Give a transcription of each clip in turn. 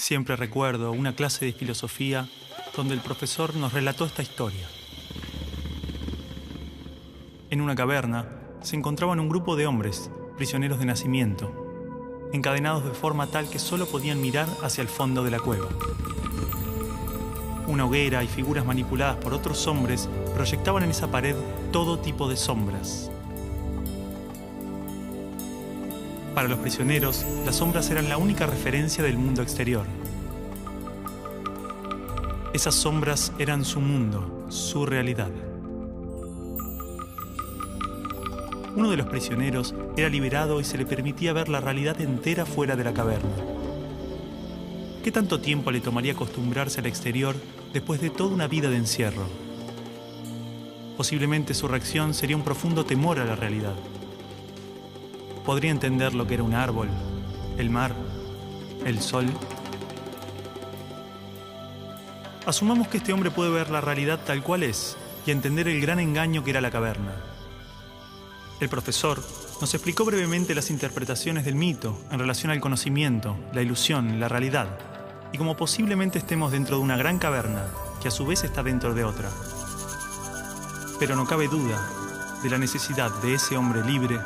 Siempre recuerdo una clase de filosofía donde el profesor nos relató esta historia. En una caverna se encontraban un grupo de hombres, prisioneros de nacimiento, encadenados de forma tal que solo podían mirar hacia el fondo de la cueva. Una hoguera y figuras manipuladas por otros hombres proyectaban en esa pared todo tipo de sombras. Para los prisioneros, las sombras eran la única referencia del mundo exterior. Esas sombras eran su mundo, su realidad. Uno de los prisioneros era liberado y se le permitía ver la realidad entera fuera de la caverna. ¿Qué tanto tiempo le tomaría acostumbrarse al exterior después de toda una vida de encierro? Posiblemente su reacción sería un profundo temor a la realidad. Podría entender lo que era un árbol, el mar, el sol. Asumamos que este hombre puede ver la realidad tal cual es y entender el gran engaño que era la caverna. El profesor nos explicó brevemente las interpretaciones del mito en relación al conocimiento, la ilusión, la realidad, y cómo posiblemente estemos dentro de una gran caverna que a su vez está dentro de otra. Pero no cabe duda de la necesidad de ese hombre libre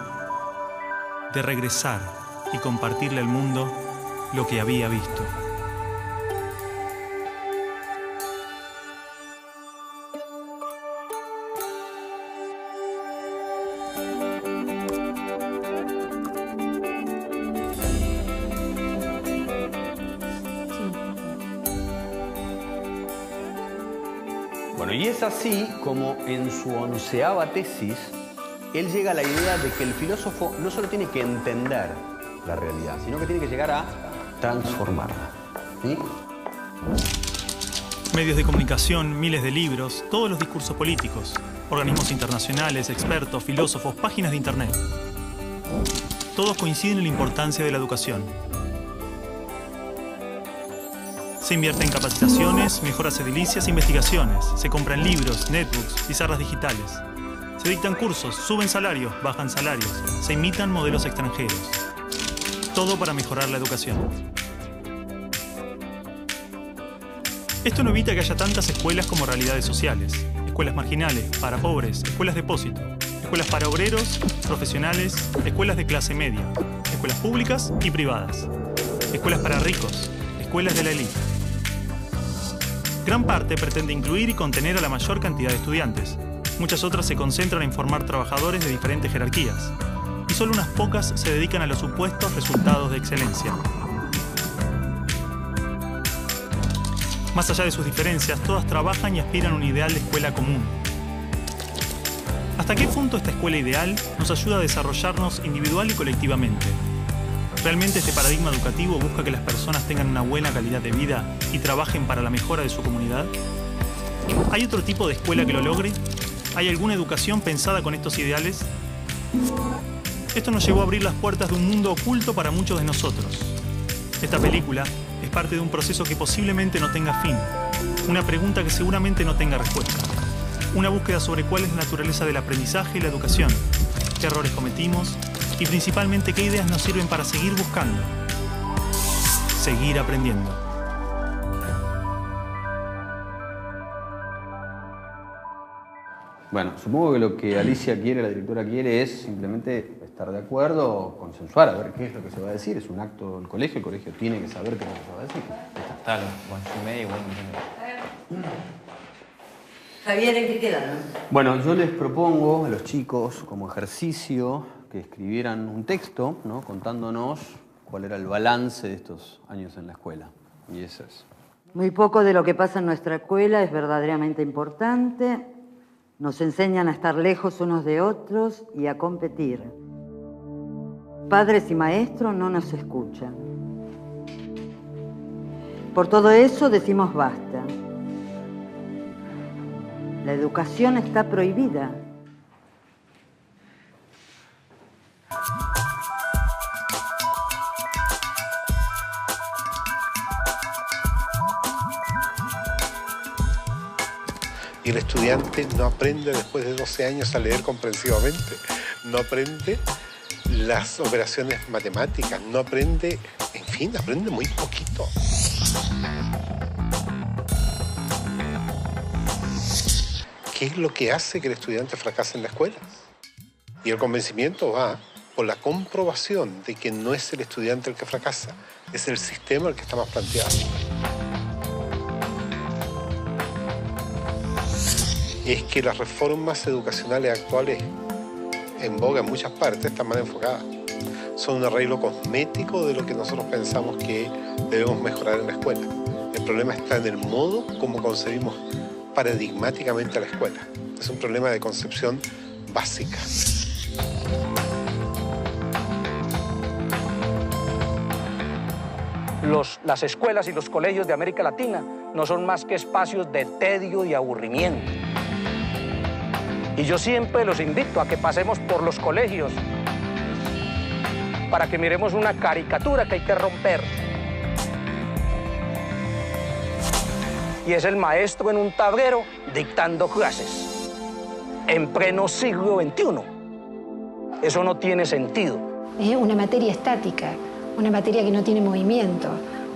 de regresar y compartirle al mundo lo que había visto. Bueno, y es así como en su 11ª tesis él llega a la idea de que el filósofo no solo tiene que entender la realidad, sino que tiene que llegar a transformarla. ¿Sí? Medios de comunicación, miles de libros, todos los discursos políticos, organismos internacionales, expertos, filósofos, páginas de internet. Todos coinciden en la importancia de la educación. Se invierte en capacitaciones, mejoras edilicias e investigaciones. Se compran libros, netbooks, pizarras digitales. Se dictan cursos, suben salarios, bajan salarios. Se imitan modelos extranjeros. Todo para mejorar la educación. Esto no evita que haya tantas escuelas como realidades sociales. Escuelas marginales, para pobres, escuelas depósito. Escuelas para obreros, profesionales, escuelas de clase media. Escuelas públicas y privadas. Escuelas para ricos, escuelas de la élite. Gran parte pretende incluir y contener a la mayor cantidad de estudiantes. Muchas otras se concentran en formar trabajadores de diferentes jerarquías. Y solo unas pocas se dedican a los supuestos resultados de excelencia. Más allá de sus diferencias, todas trabajan y aspiran a un ideal de escuela común. ¿Hasta qué punto esta escuela ideal nos ayuda a desarrollarnos individual y colectivamente? ¿Realmente este paradigma educativo busca que las personas tengan una buena calidad de vida y trabajen para la mejora de su comunidad? ¿Hay otro tipo de escuela que lo logre? ¿Hay alguna educación pensada con estos ideales? Esto nos llevó a abrir las puertas de un mundo oculto para muchos de nosotros. Esta película es parte de un proceso que posiblemente no tenga fin, una pregunta que seguramente no tenga respuesta, una búsqueda sobre cuál es la naturaleza del aprendizaje y la educación, qué errores cometimos y principalmente qué ideas nos sirven para seguir buscando, seguir aprendiendo. Bueno, supongo que lo que Alicia quiere, la directora quiere, es simplemente estar de acuerdo, consensuar, a ver qué es lo que se va a decir. Es un acto del colegio, el colegio tiene que saber qué es lo que se va a decir. Claro, bueno, y medio, bueno. Javier, ¿en qué quedaron? Bueno, yo les propongo a los chicos, como ejercicio, que escribieran un texto, ¿no?, contándonos cuál era el balance de estos años en la escuela. Y eso es. Muy poco de lo que pasa en nuestra escuela es verdaderamente importante. Nos enseñan a estar lejos unos de otros y a competir. Padres y maestros no nos escuchan. Por todo eso decimos basta. La educación está prohibida. Y el estudiante no aprende después de 12 años a leer comprensivamente, no aprende las operaciones matemáticas, no aprende, en fin, aprende muy poquito. ¿qué es lo que hace que el estudiante fracase en la escuela? Y el convencimiento va por la comprobación de que no es el estudiante el que fracasa, es el sistema el que está más planteado. Es que las reformas educacionales actuales, en boga en muchas partes, están mal enfocadas. Son un arreglo cosmético de lo que nosotros pensamos que debemos mejorar en la escuela. El problema está en el modo como concebimos paradigmáticamente a la escuela. Es un problema de concepción básica. Las escuelas y los colegios de América Latina no son más que espacios de tedio y aburrimiento. Y yo siempre los invito a que pasemos por los colegios para que miremos una caricatura que hay que romper. Y es el maestro en un tablero dictando clases en pleno siglo XXI. Eso no tiene sentido. Es una materia estática, una materia que no tiene movimiento,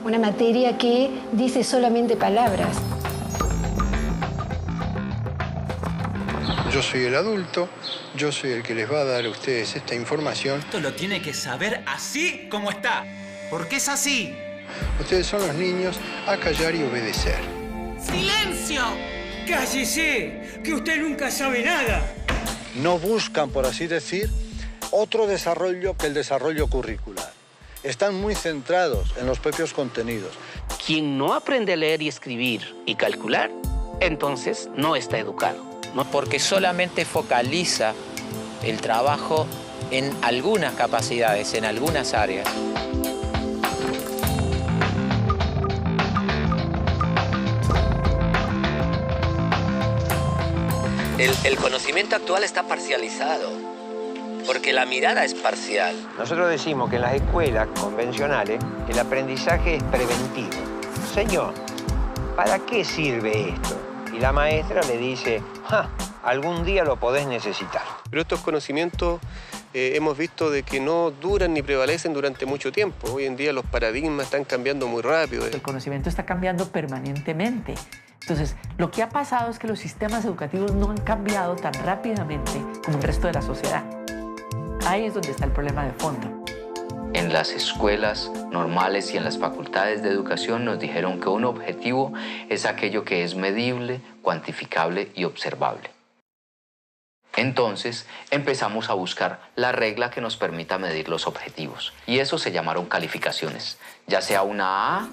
una materia que dice solamente palabras. Yo soy el adulto, yo soy el que les va a dar a ustedes esta información. Esto lo tiene que saber así como está, porque es así. Ustedes son los niños a callar y obedecer. ¡Silencio! ¡Cállese! ¡Que usted nunca sabe nada! No buscan, por así decir, otro desarrollo que el desarrollo curricular. Están muy centrados en los propios contenidos. Quien no aprende a leer y escribir y calcular, entonces no está educado. No, porque solamente focaliza el trabajo en algunas capacidades, en algunas áreas. El conocimiento actual está parcializado, porque la mirada es parcial. Nosotros decimos que en las escuelas convencionales el aprendizaje es preventivo. Señor, ¿para qué sirve esto? Y la maestra le dice, algún día lo podés necesitar. Pero estos conocimientos hemos visto de que no duran ni prevalecen durante mucho tiempo. Hoy en día los paradigmas están cambiando muy rápido. El conocimiento está cambiando permanentemente. Entonces, lo que ha pasado es que los sistemas educativos no han cambiado tan rápidamente como el resto de la sociedad. Ahí es donde está el problema de fondo. En las escuelas normales y en las facultades de educación nos dijeron que un objetivo es aquello que es medible, cuantificable y observable. Entonces empezamos a buscar la regla que nos permita medir los objetivos. Y eso se llamaron calificaciones, ya sea una A,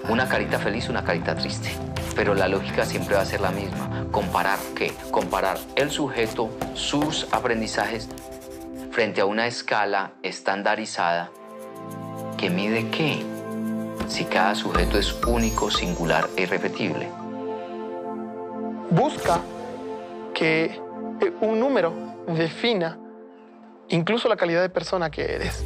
una carita feliz, una carita triste. Pero la lógica siempre va a ser la misma. ¿Comparar qué? Comparar el sujeto, sus aprendizajes, frente a una escala estandarizada que mide qué, si cada sujeto es único, singular e irrepetible. Busca que un número defina incluso la calidad de persona que eres.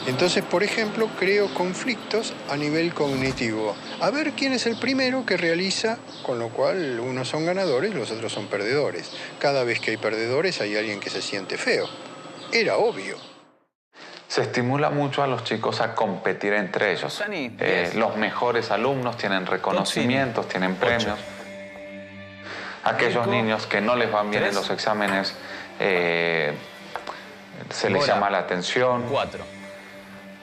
Entonces, por ejemplo, creo conflictos a nivel cognitivo. A ver quién es el primero que realiza, con lo cual unos son ganadores, los otros son perdedores. Cada vez que hay perdedores hay alguien que se siente feo. Era obvio. Se estimula mucho a los chicos a competir entre ellos. Los mejores alumnos tienen reconocimientos, tienen premios. Aquellos niños que no les van bien en los exámenes, se les llama la atención.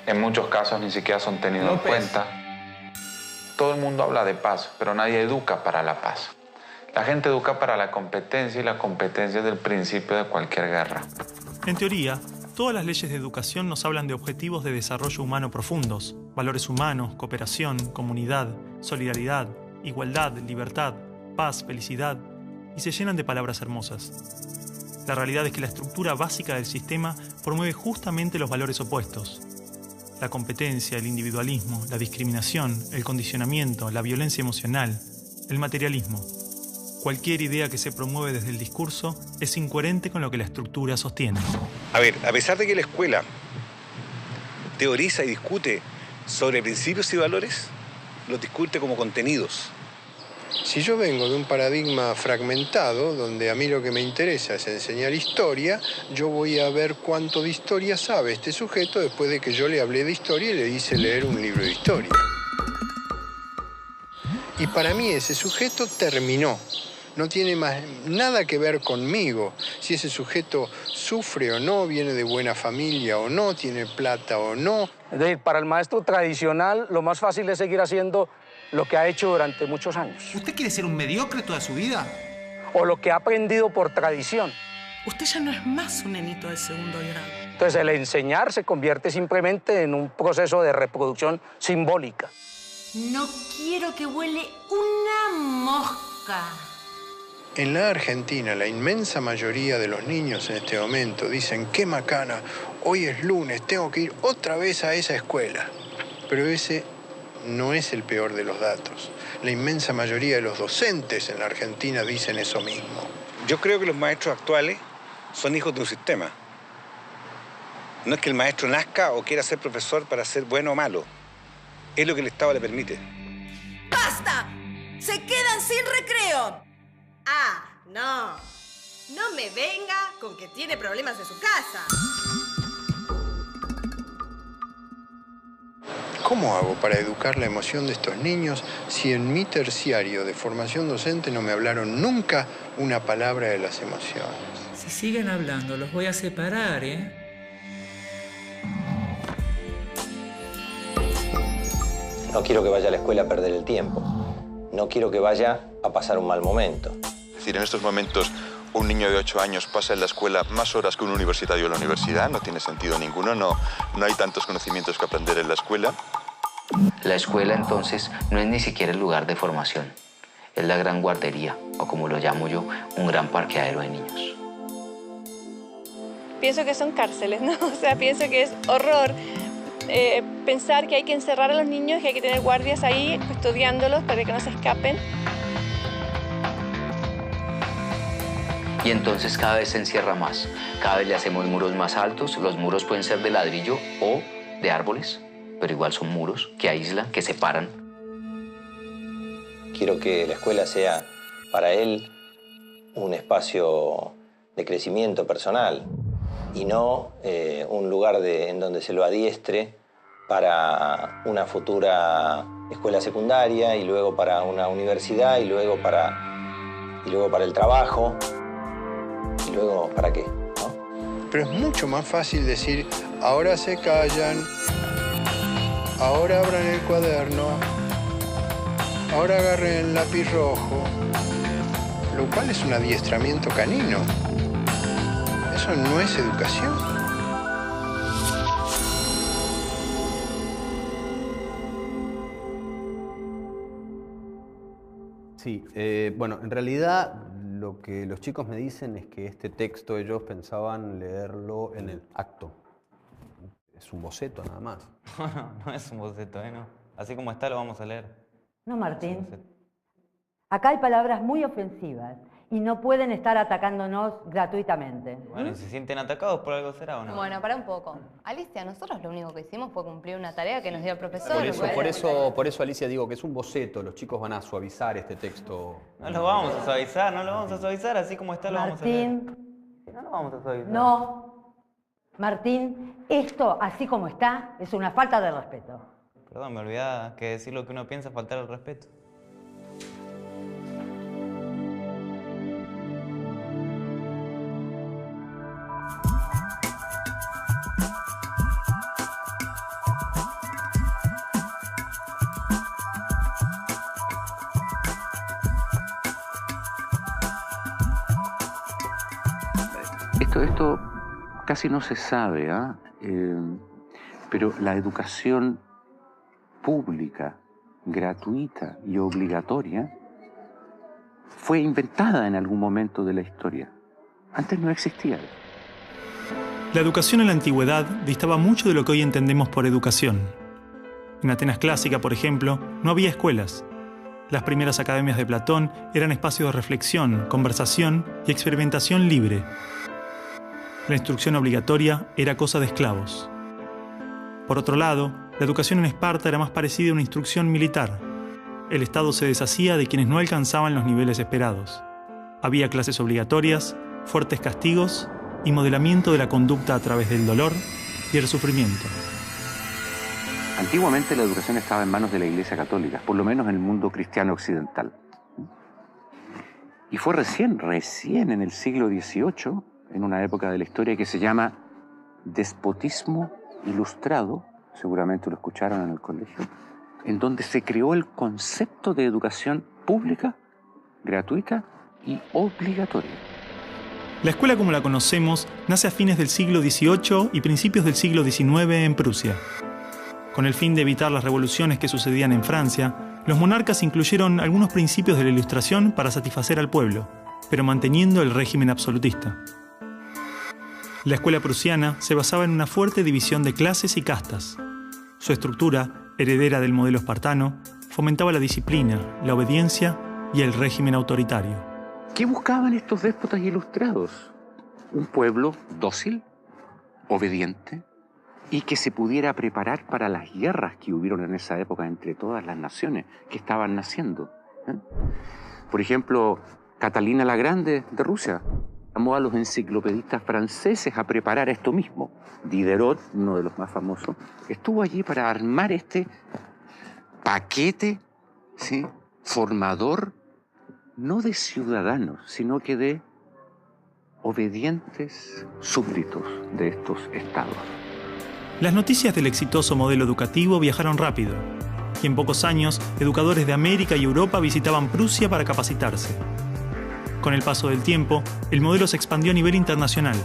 En muchos casos ni siquiera son tenidos en cuenta. Todo el mundo habla de paz, pero nadie educa para la paz. La gente educa para la competencia y la competencia es el principio de cualquier guerra. En teoría, todas las leyes de educación nos hablan de objetivos de desarrollo humano profundos, valores humanos, cooperación, comunidad, solidaridad, igualdad, libertad, paz, felicidad, y se llenan de palabras hermosas. La realidad es que la estructura básica del sistema promueve justamente los valores opuestos. La competencia, el individualismo, la discriminación, el condicionamiento, la violencia emocional, el materialismo. Cualquier idea que se promueve desde el discurso es incoherente con lo que la estructura sostiene. A ver, a pesar de que la escuela teoriza y discute sobre principios y valores, los discute como contenidos. Si yo vengo de un paradigma fragmentado, donde a mí lo que me interesa es enseñar historia, yo voy a ver cuánto de historia sabe este sujeto después de que yo le hablé de historia y le hice leer un libro de historia. Y para mí ese sujeto terminó. No tiene más nada que ver conmigo. Si ese sujeto sufre o no, viene de buena familia o no, tiene plata o no. Es decir, para el maestro tradicional, lo más fácil es seguir haciendo lo que ha hecho durante muchos años. ¿Usted quiere ser un mediocre toda su vida? O lo que ha aprendido por tradición. Usted ya no es más un nenito de segundo grado. Entonces, el enseñar se convierte simplemente en un proceso de reproducción simbólica. No quiero que huele una mosca. En la Argentina, la inmensa mayoría de los niños en este momento dicen, qué macana, hoy es lunes, tengo que ir otra vez a esa escuela. Pero ese no es el peor de los datos. La inmensa mayoría de los docentes en la Argentina dicen eso mismo. Yo creo que los maestros actuales son hijos de un sistema. No es que el maestro nazca o quiera ser profesor para ser bueno o malo. Es lo que el Estado le permite. ¡Basta! ¡Se quedan sin recreo! Ah, no. No me venga con que tiene problemas en su casa. ¿Cómo hago para educar la emoción de estos niños si en mi terciario de formación docente no me hablaron nunca una palabra de las emociones? Si siguen hablando, los voy a separar, ¿eh? No quiero que vaya a la escuela a perder el tiempo. No quiero que vaya a pasar un mal momento. Es decir, en estos momentos un niño de 8 años pasa en la escuela más horas que un universitario en la universidad. No tiene sentido ninguno. No hay tantos conocimientos que aprender en la escuela. La escuela, entonces, no es ni siquiera el lugar de formación. Es la gran guardería, o como lo llamo yo, un gran parqueadero de niños. Pienso que son cárceles, ¿no? O sea, pienso que es horror pensar que hay que encerrar a los niños, que hay que tener guardias ahí custodiándolos para que no se escapen. Y entonces cada vez se encierra más. Cada vez le hacemos muros más altos. Los muros pueden ser de ladrillo o de árboles, pero igual son muros que aíslan, que separan. Quiero que la escuela sea para él un espacio de crecimiento personal y no un lugar en donde se lo adiestre para una futura escuela secundaria y luego para una universidad y luego para el trabajo. ¿Y luego para qué? ¿No? Pero es mucho más fácil decir, ahora se callan, ahora abran el cuaderno, ahora agarren el lápiz rojo, lo cual es un adiestramiento canino. Eso no es educación. Sí, bueno, en realidad lo que los chicos me dicen es que este texto ellos pensaban leerlo en el acto. Es un boceto nada más. No es un boceto, ¿no? Así como está lo vamos a leer. No, Martín. Acá hay palabras muy ofensivas y no pueden estar atacándonos gratuitamente. Bueno, y se sienten atacados por algo será o no. Bueno, para un poco. Alicia, nosotros lo único que hicimos fue cumplir una tarea que nos dio el profesor. Por eso, Alicia, digo que es un boceto. Los chicos van a suavizar este texto. No lo vamos a suavizar, no lo vamos a suavizar. Así como está lo vamos a leer. Martín. No lo vamos a suavizar. No. Martín, esto, así como está, es una falta de respeto. Perdón, me olvidaba que decir lo que uno piensa es faltar el respeto. Esto casi no se sabe, pero la educación pública, gratuita y obligatoria fue inventada en algún momento de la historia. Antes no existía. La educación en la antigüedad distaba mucho de lo que hoy entendemos por educación. En Atenas clásica, por ejemplo, no había escuelas. Las primeras academias de Platón eran espacios de reflexión, conversación y experimentación libre. La instrucción obligatoria era cosa de esclavos. Por otro lado, la educación en Esparta era más parecida a una instrucción militar. el Estado se deshacía de quienes no alcanzaban los niveles esperados. Había clases obligatorias, fuertes castigos y modelamiento de la conducta a través del dolor y el sufrimiento. Antiguamente la educación estaba en manos de la Iglesia Católica, por lo menos en el mundo cristiano occidental. Y fue recién en el siglo XVIII, en una época de la historia que se llama despotismo ilustrado, seguramente lo escucharon en el colegio, en donde se creó el concepto de educación pública, gratuita y obligatoria. La escuela como la conocemos nace a fines del siglo XVIII y principios del siglo XIX en Prusia. Con el fin de evitar las revoluciones que sucedían en Francia, los monarcas incluyeron algunos principios de la Ilustración para satisfacer al pueblo, pero manteniendo el régimen absolutista. La escuela prusiana se basaba en una fuerte división de clases y castas. Su estructura, heredera del modelo espartano, fomentaba la disciplina, la obediencia y el régimen autoritario. ¿Qué buscaban estos déspotas ilustrados? Un pueblo dócil, obediente, y que se pudiera preparar para las guerras que hubieron en esa época entre todas las naciones que estaban naciendo. Por ejemplo, Catalina la Grande de Rusia llamó a los enciclopedistas franceses a preparar esto mismo. Diderot, uno de los más famosos, estuvo allí para armar este paquete, ¿sí?, formador, no de ciudadanos, sino que de obedientes súbditos de estos estados. Las noticias del exitoso modelo educativo viajaron rápido, y en pocos años, educadores de América y Europa visitaban Prusia para capacitarse. Con el paso del tiempo, el modelo se expandió a nivel internacional.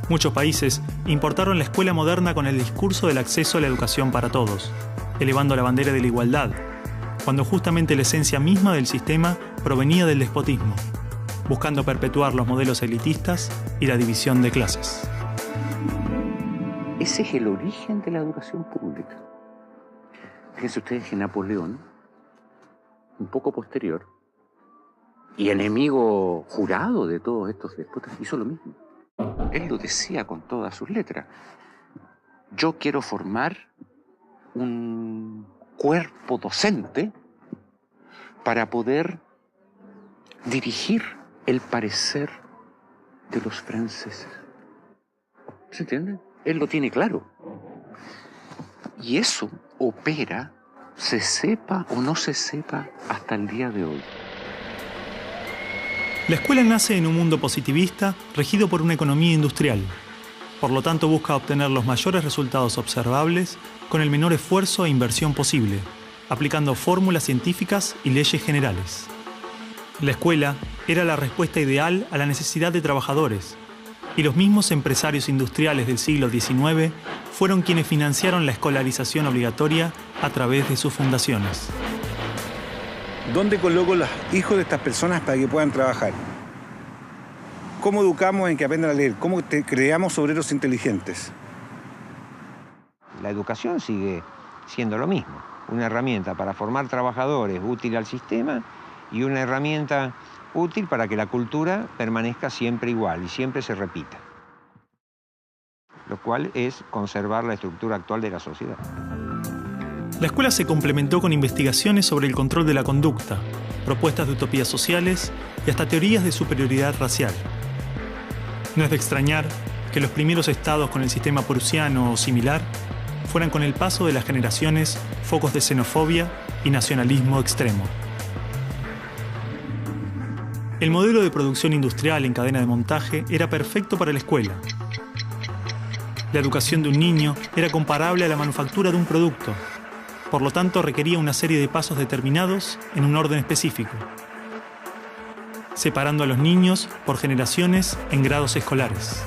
Muchos países importaron la escuela moderna con el discurso del acceso a la educación para todos, elevando la bandera de la igualdad, cuando justamente la esencia misma del sistema provenía del despotismo, buscando perpetuar los modelos elitistas y la división de clases. Ese es el origen de la educación pública. Fíjense ustedes que Napoleón, un poco posterior, y enemigo jurado de todos estos déspotas, hizo lo mismo. Él lo decía con todas sus letras. Yo quiero formar un cuerpo docente para poder dirigir el parecer de los franceses. ¿Se entiende? Él lo tiene claro. Y eso opera, se sepa o no se sepa, hasta el día de hoy. La escuela nace en un mundo positivista regido por una economía industrial. Por lo tanto, busca obtener los mayores resultados observables con el menor esfuerzo e inversión posible, aplicando fórmulas científicas y leyes generales. La escuela era la respuesta ideal a la necesidad de trabajadores, y los mismos empresarios industriales del siglo XIX fueron quienes financiaron la escolarización obligatoria a través de sus fundaciones. ¿Dónde coloco los hijos de estas personas para que puedan trabajar? ¿Cómo educamos en que aprendan a leer? ¿Cómo creamos obreros inteligentes? La educación sigue siendo lo mismo, una herramienta para formar trabajadores útil al sistema y una herramienta útil para que la cultura permanezca siempre igual y siempre se repita, lo cual es conservar la estructura actual de la sociedad. La escuela se complementó con investigaciones sobre el control de la conducta, propuestas de utopías sociales y hasta teorías de superioridad racial. No es de extrañar que los primeros estados con el sistema prusiano o similar fueran con el paso de las generaciones focos de xenofobia y nacionalismo extremo. El modelo de producción industrial en cadena de montaje era perfecto para la escuela. La educación de un niño era comparable a la manufactura de un producto. Por lo tanto, requería una serie de pasos determinados en un orden específico, separando a los niños por generaciones en grados escolares.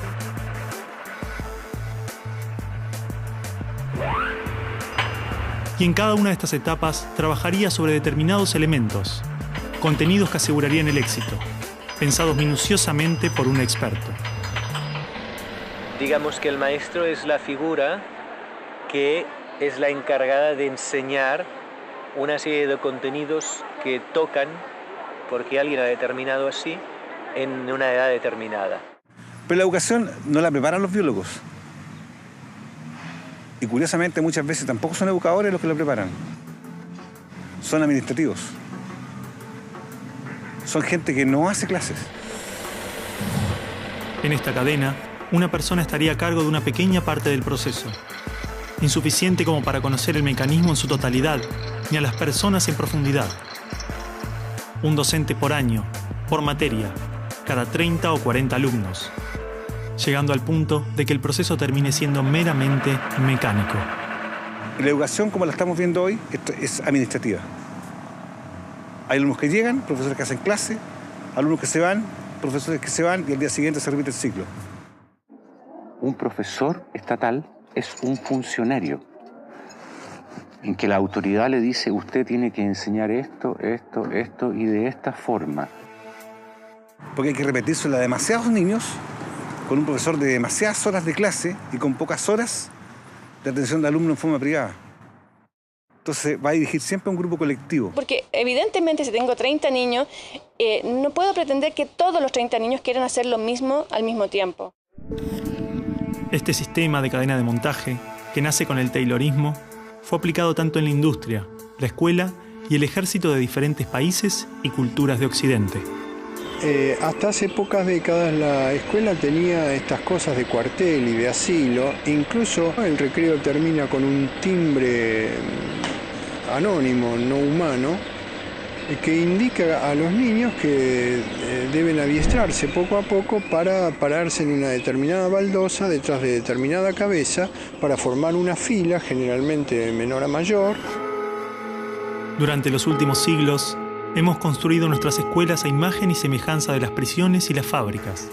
Y en cada una de estas etapas trabajaría sobre determinados elementos, contenidos que asegurarían el éxito, pensados minuciosamente por un experto. Digamos que el maestro es la figura que es la encargada de enseñar una serie de contenidos que tocan, porque alguien ha determinado así, en una edad determinada. Pero la educación no la preparan los biólogos. Y curiosamente muchas veces tampoco son educadores los que la preparan. son administrativos. Son gente que no hace clases. En esta cadena, una persona estaría a cargo de una pequeña parte del proceso, insuficiente como para conocer el mecanismo en su totalidad, ni a las personas en profundidad. Un docente por año, por materia, cada 30 o 40 alumnos, llegando al punto de que el proceso termine siendo meramente mecánico. La educación, como la estamos viendo hoy, es administrativa. Hay alumnos que llegan, profesores que hacen clase, alumnos que se van, profesores que se van y al día siguiente se repite el ciclo. Un profesor estatal es un funcionario en que la autoridad le dice usted tiene que enseñar esto y de esta forma. Porque hay que repetírselo a demasiados niños con un profesor de demasiadas horas de clase y con pocas horas de atención de alumnos en forma privada. Entonces va a dirigir siempre a un grupo colectivo. Porque evidentemente si tengo 30 niños, no puedo pretender que todos los 30 niños quieran hacer lo mismo al mismo tiempo. Este sistema de cadena de montaje, que nace con el taylorismo, fue aplicado tanto en la industria, la escuela y el ejército de diferentes países y culturas de Occidente. Hasta hace pocas décadas la escuela tenía estas cosas de cuartel y de asilo. Incluso el recreo termina con un timbre anónimo, no humano, que indica a los niños que deben adiestrarse poco a poco para pararse en una determinada baldosa detrás de determinada cabeza para formar una fila, generalmente de menor a mayor. Durante los últimos siglos, hemos construido nuestras escuelas a imagen y semejanza de las prisiones y las fábricas,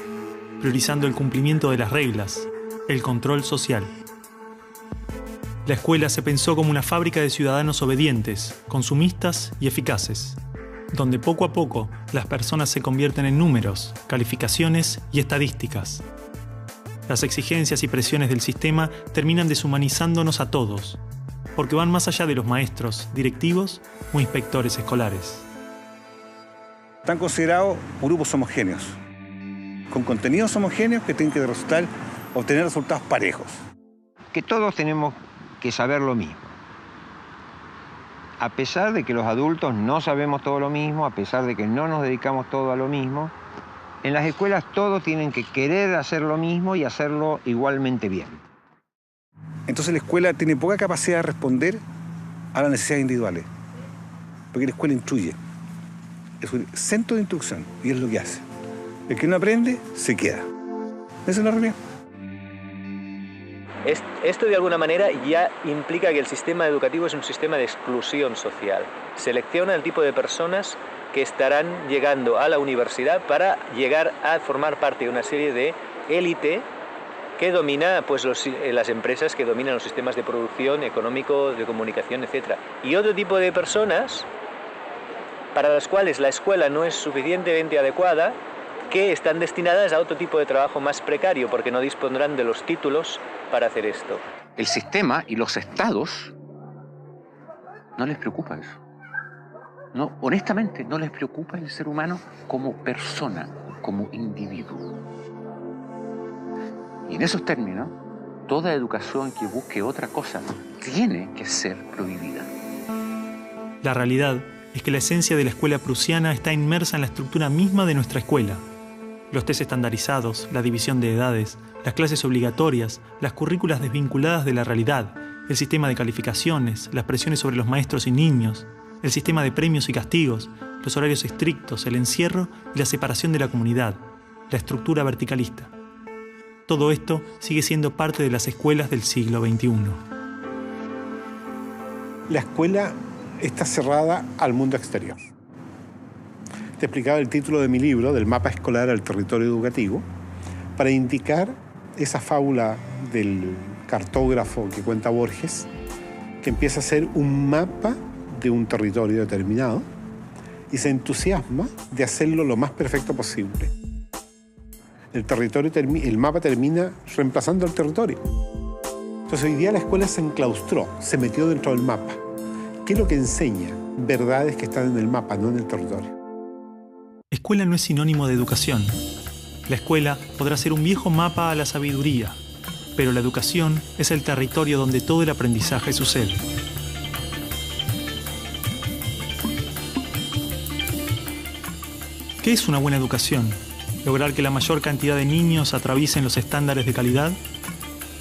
priorizando el cumplimiento de las reglas, el control social. La escuela se pensó como una fábrica de ciudadanos obedientes, consumistas y eficaces, donde poco a poco las personas se convierten en números, calificaciones y estadísticas. Las exigencias y presiones del sistema terminan deshumanizándonos a todos, porque van más allá de los maestros, directivos o inspectores escolares. Están considerados grupos homogéneos, con contenidos homogéneos que tienen que obtener resultados parejos. Que todos tenemos que saber lo mismo. A pesar de que los adultos no sabemos todo lo mismo, a pesar de que no nos dedicamos todo a lo mismo, en las escuelas todos tienen que querer hacer lo mismo y hacerlo igualmente bien. Entonces la escuela tiene poca capacidad de responder a las necesidades individuales, porque la escuela instruye. Es un centro de instrucción y es lo que hace. El que no aprende, se queda. Esa es la realidad. Esto de alguna manera ya implica que el sistema educativo es un sistema de exclusión social. Selecciona el tipo de personas que estarán llegando a la universidad para llegar a formar parte de una serie de élite que domina pues, las empresas que dominan los sistemas de producción, económico, de comunicación, etc. Y otro tipo de personas para las cuales la escuela no es suficientemente adecuada, que están destinadas a otro tipo de trabajo más precario, porque no dispondrán de los títulos para hacer esto. El sistema y los estados no les preocupa eso. No, honestamente, no les preocupa el ser humano como persona, como individuo. Y en esos términos, toda educación que busque otra cosa tiene que ser prohibida. La realidad es que la esencia de la escuela prusiana está inmersa en la estructura misma de nuestra escuela. Los test estandarizados, la división de edades, las clases obligatorias, las currículas desvinculadas de la realidad, el sistema de calificaciones, las presiones sobre los maestros y niños, el sistema de premios y castigos, los horarios estrictos, el encierro y la separación de la comunidad, la estructura verticalista. Todo esto sigue siendo parte de las escuelas del siglo XXI. La escuela está cerrada al mundo exterior. Te explicaba el título de mi libro, del mapa escolar al territorio educativo, para indicar esa fábula del cartógrafo que cuenta Borges, que empieza a ser un mapa de un territorio determinado y se entusiasma de hacerlo lo más perfecto posible. El mapa termina reemplazando al territorio. Entonces hoy día la escuela se enclaustró, se metió dentro del mapa. ¿Qué es lo que enseña? Verdades que están en el mapa, no en el territorio. Escuela no es sinónimo de educación. La escuela podrá ser un viejo mapa a la sabiduría, pero la educación es el territorio donde todo el aprendizaje sucede. ¿Qué es una buena educación? ¿Lograr que la mayor cantidad de niños atraviesen los estándares de calidad?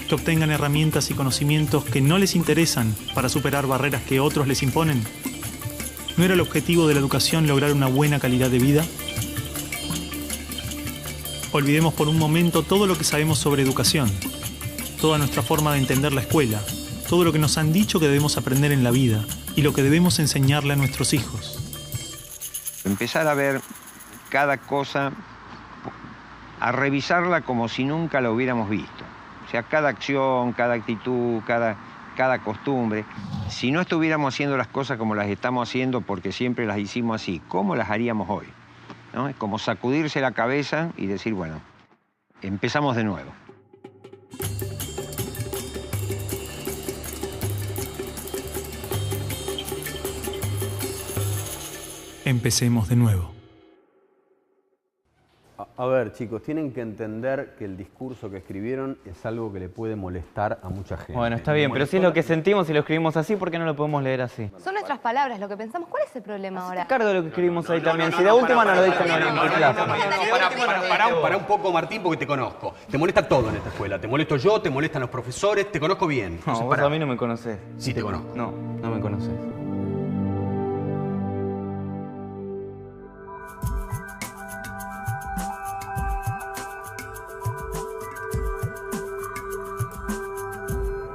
¿Que obtengan herramientas y conocimientos que no les interesan para superar barreras que otros les imponen? ¿No era el objetivo de la educación lograr una buena calidad de vida? Olvidemos por un momento todo lo que sabemos sobre educación, toda nuestra forma de entender la escuela, todo lo que nos han dicho que debemos aprender en la vida y lo que debemos enseñarle a nuestros hijos. Empezar a ver cada cosa, a revisarla como si nunca la hubiéramos visto. O sea, cada acción, cada actitud, cada costumbre. Si no estuviéramos haciendo las cosas como las estamos haciendo porque siempre las hicimos así, ¿cómo las haríamos hoy? ¿No? Es como sacudirse la cabeza y decir, bueno, empezamos de nuevo. Empecemos de nuevo. A ver, chicos, tienen que entender que el discurso que escribieron es algo que le puede molestar a mucha gente. Bueno, está bien, pero si es lo que sentimos y lo escribimos así, ¿por qué no lo podemos leer así? Son nuestras palabras, lo que pensamos. ¿Cuál es el problema ahora? Cargo de lo que escribimos ahí también. Si de última no lo dicen en tu clase. Pará un poco, Martín, porque te conozco. Te molesta todo en esta escuela. Te molesto yo, te molestan los profesores, te conozco bien. No, vos a mí no me conocés. Sí te conozco. No, no me conocés.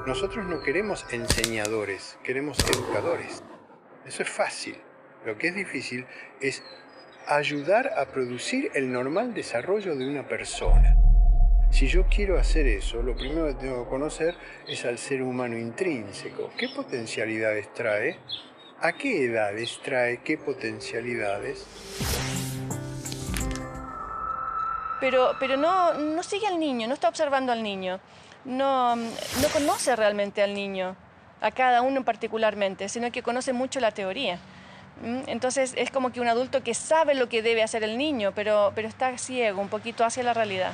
Nosotros no queremos enseñadores, queremos educadores. Eso es fácil. Lo que es difícil es ayudar a producir el normal desarrollo de una persona. Si yo quiero hacer eso, lo primero que tengo que conocer es al ser humano intrínseco. ¿Qué potencialidades trae? ¿A qué edades trae qué potencialidades? Pero no sigue al niño, no está observando al niño. No conoce realmente al niño, a cada uno particularmente, sino que conoce mucho la teoría. Entonces es como que un adulto que sabe lo que debe hacer el niño, pero está ciego un poquito hacia la realidad.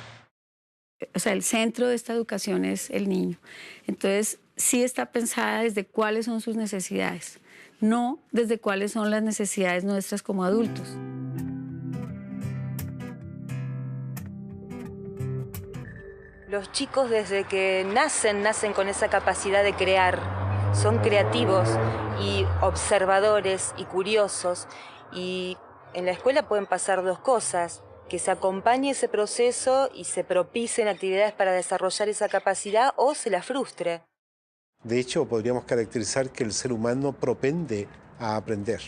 O sea, el centro de esta educación es el niño. Entonces, sí está pensada desde cuáles son sus necesidades, no desde cuáles son las necesidades nuestras como adultos. Los chicos desde que nacen con esa capacidad de crear. Son creativos y observadores y curiosos. Y en la escuela pueden pasar dos cosas: que se acompañe ese proceso y se propicien actividades para desarrollar esa capacidad, o se la frustre. De hecho, podríamos caracterizar que el ser humano propende a aprender.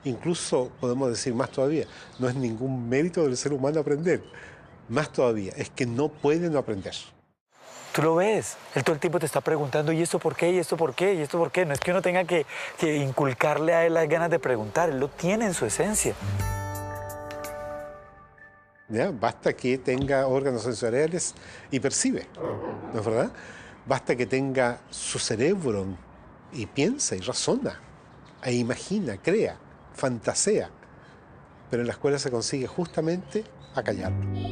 Incluso podemos decir más todavía, no es ningún mérito del ser humano aprender. Más todavía, es que no puede no aprender. Tú lo ves, él todo el tiempo te está preguntando, ¿y esto por qué? ¿Y esto por qué? ¿Y esto por qué? No es que uno tenga que inculcarle a él las ganas de preguntar, él lo tiene en su esencia. ¿Ya? Basta que tenga órganos sensoriales y percibe, ¿no es verdad? Basta que tenga su cerebro y piensa y razona, e imagina, crea, fantasea. Pero en la escuela se consigue justamente acallarlo.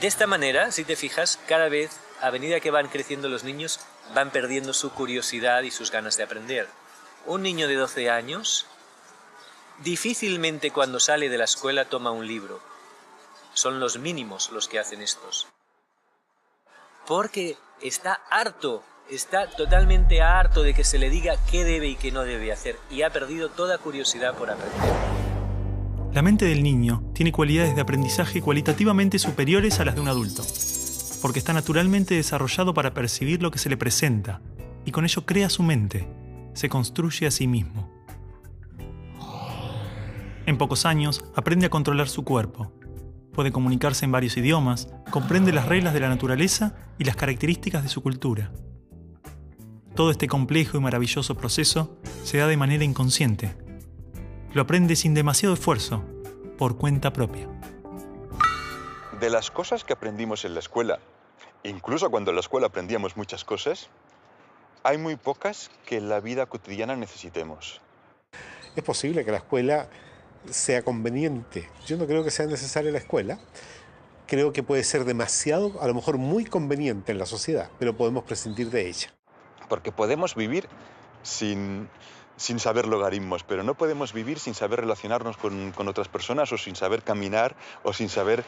De esta manera, si te fijas, cada vez, a medida que van creciendo los niños, van perdiendo su curiosidad y sus ganas de aprender. Un niño de 12 años difícilmente cuando sale de la escuela toma un libro. Son los mínimos los que hacen estos. Porque está harto. Está totalmente harto de que se le diga qué debe y qué no debe hacer y ha perdido toda curiosidad por aprender. La mente del niño tiene cualidades de aprendizaje cualitativamente superiores a las de un adulto, porque está naturalmente desarrollado para percibir lo que se le presenta y con ello crea su mente, se construye a sí mismo. En pocos años aprende a controlar su cuerpo, puede comunicarse en varios idiomas, comprende las reglas de la naturaleza y las características de su cultura. Todo este complejo y maravilloso proceso se da de manera inconsciente. Lo aprende sin demasiado esfuerzo, por cuenta propia. De las cosas que aprendimos en la escuela, incluso cuando en la escuela aprendíamos muchas cosas, hay muy pocas que en la vida cotidiana necesitemos. Es posible que la escuela sea conveniente. Yo no creo que sea necesaria la escuela. Creo que puede ser demasiado, a lo mejor muy conveniente en la sociedad, pero podemos prescindir de ella. Porque podemos vivir sin sin saber logaritmos, pero no podemos vivir sin saber relacionarnos con otras personas o sin saber caminar o sin saber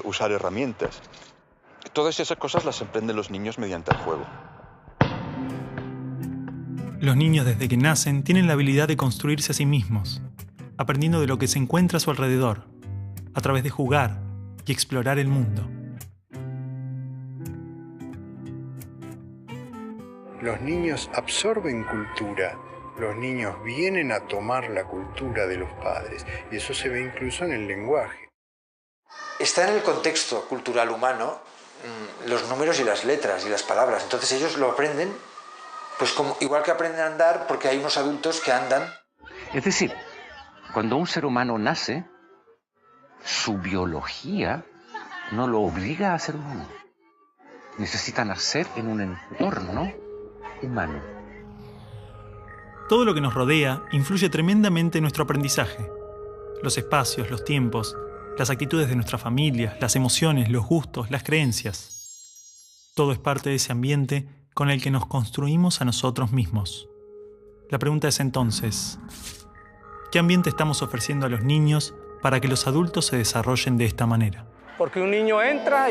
usar herramientas. Todas esas cosas las aprenden los niños mediante el juego. Los niños desde que nacen tienen la habilidad de construirse a sí mismos, aprendiendo de lo que se encuentra a su alrededor, a través de jugar y explorar el mundo. Los niños absorben cultura, los niños vienen a tomar la cultura de los padres y eso se ve incluso en el lenguaje. Está en el contexto cultural humano los números y las letras y las palabras, entonces ellos lo aprenden pues como, igual que aprenden a andar porque hay unos adultos que andan. Es decir, cuando un ser humano nace, su biología no lo obliga a ser humano. Necesita nacer en un entorno humano. Todo lo que nos rodea influye tremendamente en nuestro aprendizaje. Los espacios, los tiempos, las actitudes de nuestra familia, las emociones, los gustos, las creencias. Todo es parte de ese ambiente con el que nos construimos a nosotros mismos. La pregunta es entonces, ¿qué ambiente estamos ofreciendo a los niños para que los adultos se desarrollen de esta manera? Porque un niño entra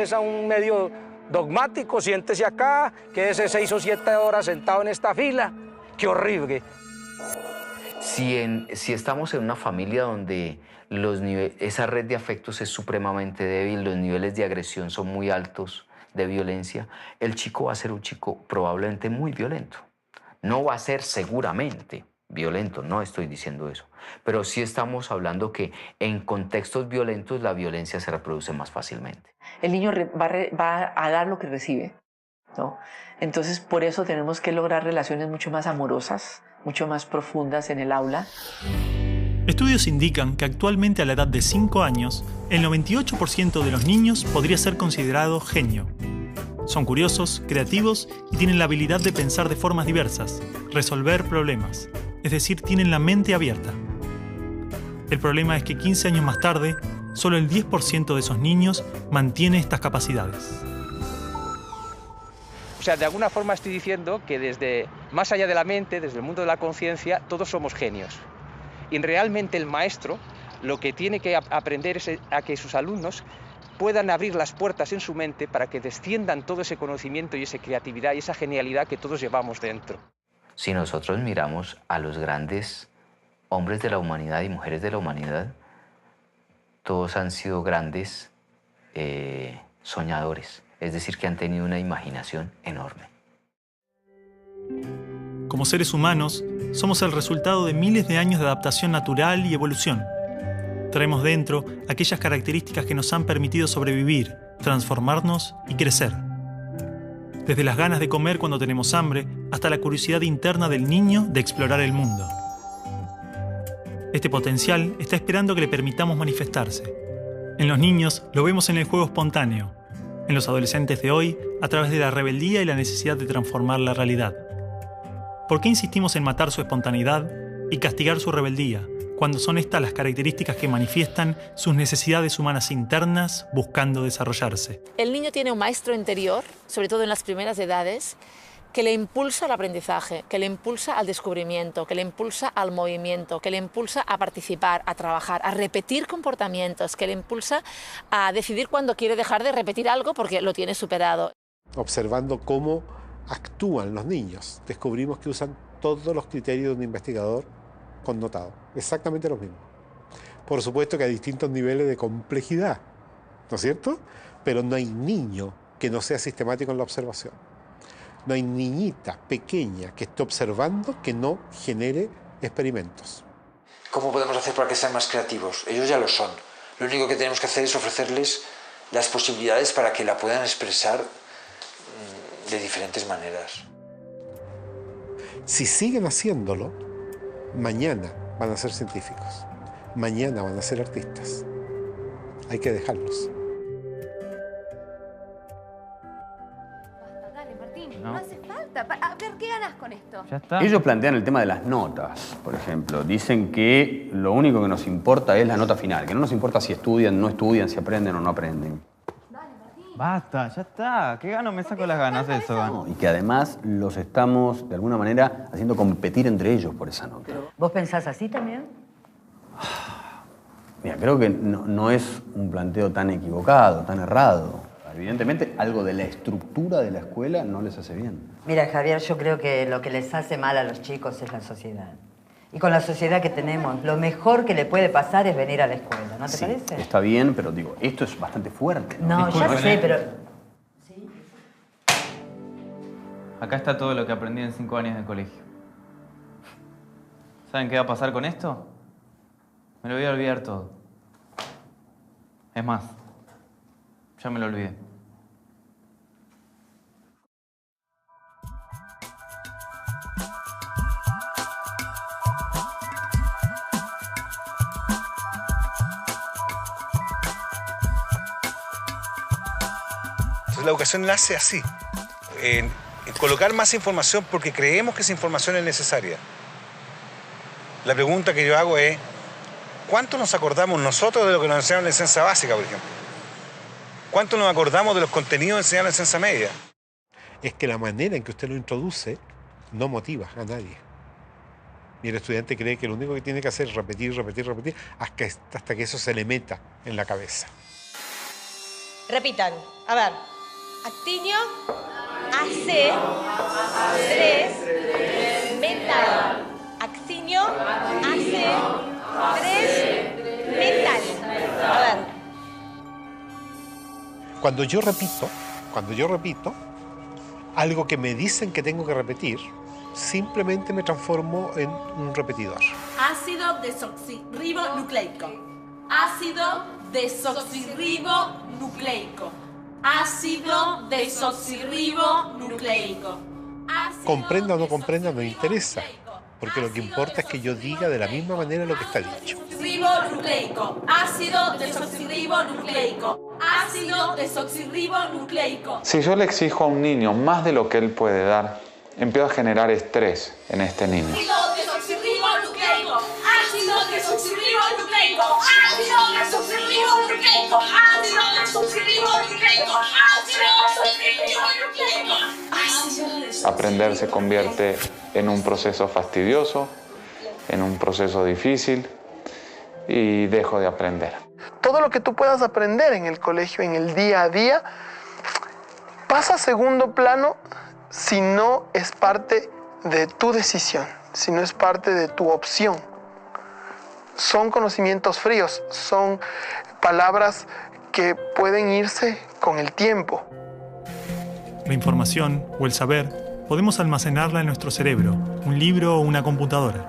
es a un medio dogmático, siéntese acá, quédese 6 o 7 horas sentado en esta fila. ¡Qué horrible! Si estamos en una familia donde esa red de afectos es supremamente débil, los niveles de agresión son muy altos, de violencia, el chico va a ser un chico probablemente muy violento. No va a ser seguramente violento, no estoy diciendo eso, pero sí estamos hablando que en contextos violentos la violencia se reproduce más fácilmente. El niño va a dar lo que recibe, ¿no? Entonces, por eso tenemos que lograr relaciones mucho más amorosas, mucho más profundas en el aula. Estudios indican que actualmente a la edad de 5 años, el 98% de los niños podría ser considerado genio. Son curiosos, creativos y tienen la habilidad de pensar de formas diversas, resolver problemas, es decir, tienen la mente abierta. El problema es que 15 años más tarde, solo el 10% de esos niños mantiene estas capacidades. O sea, de alguna forma estoy diciendo que desde más allá de la mente, desde el mundo de la conciencia, todos somos genios. Y realmente el maestro lo que tiene que aprender es a que sus alumnos puedan abrir las puertas en su mente para que desciendan todo ese conocimiento y esa creatividad y esa genialidad que todos llevamos dentro. Si nosotros miramos a los grandes hombres de la humanidad y mujeres de la humanidad, todos han sido grandes soñadores, es decir, que han tenido una imaginación enorme. Como seres humanos, somos el resultado de miles de años de adaptación natural y evolución. Traemos dentro aquellas características que nos han permitido sobrevivir, transformarnos y crecer. Desde las ganas de comer cuando tenemos hambre, hasta la curiosidad interna del niño de explorar el mundo. Este potencial está esperando que le permitamos manifestarse. En los niños lo vemos en el juego espontáneo, en los adolescentes de hoy a través de la rebeldía y la necesidad de transformar la realidad. ¿Por qué insistimos en matar su espontaneidad y castigar su rebeldía, cuando son estas las características que manifiestan sus necesidades humanas internas buscando desarrollarse? El niño tiene un maestro interior, sobre todo en las primeras edades, que le impulsa al aprendizaje, que le impulsa al descubrimiento, que le impulsa al movimiento, que le impulsa a participar, a trabajar, a repetir comportamientos, que le impulsa a decidir cuándo quiere dejar de repetir algo porque lo tiene superado. Observando cómo actúan los niños, descubrimos que usan todos los criterios de un investigador connotado, exactamente los mismos. Por supuesto que hay distintos niveles de complejidad, ¿no es cierto? Pero no hay niño que no sea sistemático en la observación. No hay niñita pequeña que esté observando que no genere experimentos. ¿Cómo podemos hacer para que sean más creativos? Ellos ya lo son. Lo único que tenemos que hacer es ofrecerles las posibilidades para que la puedan expresar de diferentes maneras. Si siguen haciéndolo, mañana van a ser científicos, mañana van a ser artistas. Hay que dejarlos. Dale, Martín, no hace falta. A ver, ¿qué ganas con esto? Ya está. Ellos plantean el tema de las notas, por ejemplo. Dicen que lo único que nos importa es la nota final, que no nos importa si estudian, no estudian, si aprenden o no aprenden. Basta, ya está. ¿Qué gano me saco las ganas de eso? No, y que además los estamos, de alguna manera, haciendo competir entre ellos por esa nota. ¿Vos pensás así también? Mira, creo que no es un planteo tan equivocado, tan errado. Evidentemente, algo de la estructura de la escuela no les hace bien. Mira, Javier, yo creo que lo que les hace mal a los chicos es la sociedad. Y con la sociedad que tenemos, lo mejor que le puede pasar es venir a la escuela, ¿no te parece? Está bien, pero digo, esto es bastante fuerte. No, ya sé, pero... Acá está todo lo que aprendí en 5 años de colegio. ¿Saben qué va a pasar con esto? Me lo voy a olvidar todo. Es más, ya me lo olvidé. Entonces la educación nace así, en colocar más información porque creemos que esa información es necesaria. La pregunta que yo hago es, ¿cuánto nos acordamos nosotros de lo que nos enseñaron en la enseñanza básica, por ejemplo? ¿Cuánto nos acordamos de los contenidos enseñados en la enseñanza media? Es que la manera en que usted lo introduce no motiva a nadie. Y el estudiante cree que lo único que tiene que hacer es repetir, repetir, repetir, hasta que eso se le meta en la cabeza. Repitan. A ver. Actinio, AC, 3, mental. Actinio, AC, 3, mental. A ver. Cuando yo repito, algo que me dicen que tengo que repetir, simplemente me transformo en un repetidor. Ácido desoxirribonucleico. Ácido desoxirribonucleico. Ácido desoxirribonucleico. Comprenda o no comprenda, no interesa. Porque lo que importa es que yo diga de la misma manera lo que está dicho. Ribonucleico. Ácido desoxirribonucleico. Ácido desoxirribonucleico. Si yo le exijo a un niño más de lo que él puede dar, empiezo a generar estrés en este niño. Ácido desoxirribonucleico. Ácido desoxirribonucleico. Ácido desoxirribonucleico. Ácido desoxirribonucleico. Ácido desoxirribonucleico. Aprender se convierte en un proceso fastidioso, en un proceso difícil y dejo de aprender. Todo lo que tú puedas aprender en el colegio, en el día a día, pasa a segundo plano si no es parte de tu decisión, si no es parte de tu opción. Son conocimientos fríos, son palabras que pueden irse con el tiempo. La información o el saber podemos almacenarla en nuestro cerebro, un libro o una computadora.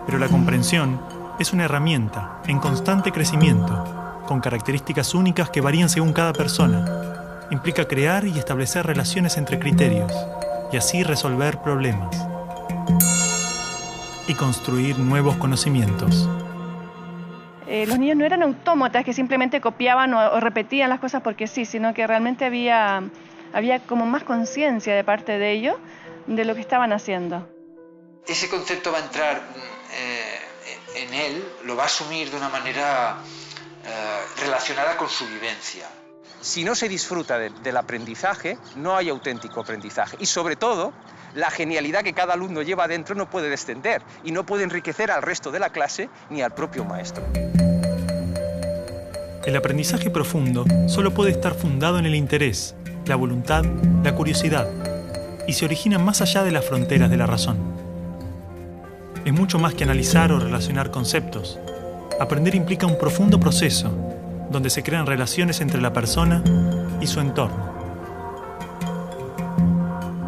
Pero la comprensión es una herramienta en constante crecimiento, con características únicas que varían según cada persona. Implica crear y establecer relaciones entre criterios, y así resolver problemas. Y construir nuevos conocimientos. Los niños no eran autómatas que simplemente copiaban o repetían las cosas porque sí, sino que realmente había como más conciencia de parte de ellos de lo que estaban haciendo. Ese concepto va a entrar en él, lo va a asumir de una manera relacionada con su vivencia. Si no se disfruta del aprendizaje, no hay auténtico aprendizaje. Y sobre todo, la genialidad que cada alumno lleva dentro no puede descender y no puede enriquecer al resto de la clase ni al propio maestro. El aprendizaje profundo solo puede estar fundado en el interés, la voluntad, la curiosidad, y se origina más allá de las fronteras de la razón. Es mucho más que analizar o relacionar conceptos. Aprender implica un profundo proceso, donde se crean relaciones entre la persona y su entorno.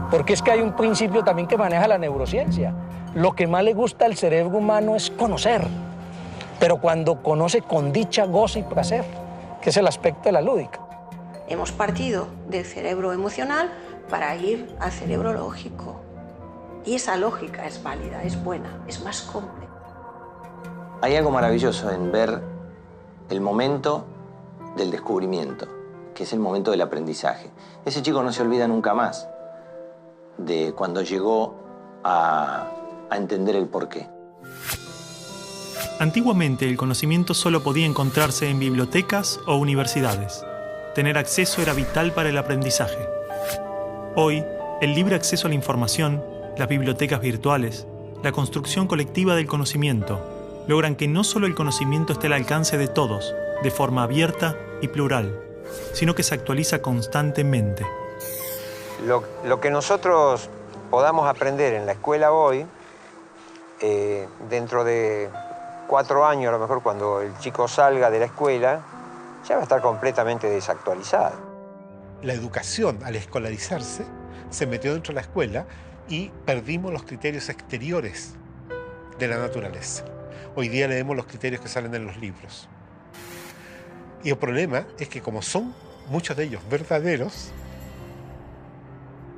Porque es que hay un principio también que maneja la neurociencia. Lo que más le gusta al cerebro humano es conocer, pero cuando conoce con dicha, goza y placer, que es el aspecto de la lúdica. Hemos partido del cerebro emocional para ir al cerebro lógico. Y esa lógica es válida, es buena, es más compleja. Hay algo maravilloso en ver el momento del descubrimiento, que es el momento del aprendizaje. Ese chico no se olvida nunca más de cuando llegó a entender el porqué. Antiguamente el conocimiento solo podía encontrarse en bibliotecas o universidades. tener acceso era vital para el aprendizaje. Hoy, el libre acceso a la información, las bibliotecas virtuales, la construcción colectiva del conocimiento, logran que no solo el conocimiento esté al alcance de todos, de forma abierta y plural, sino que se actualiza constantemente. Lo que nosotros podamos aprender en la escuela hoy, dentro de 4 años, a lo mejor cuando el chico salga de la escuela, ya va a estar completamente desactualizado. La educación, al escolarizarse, se metió dentro de la escuela y perdimos los criterios exteriores de la naturaleza. Hoy día leemos los criterios que salen en los libros. Y el problema es que como son muchos de ellos verdaderos,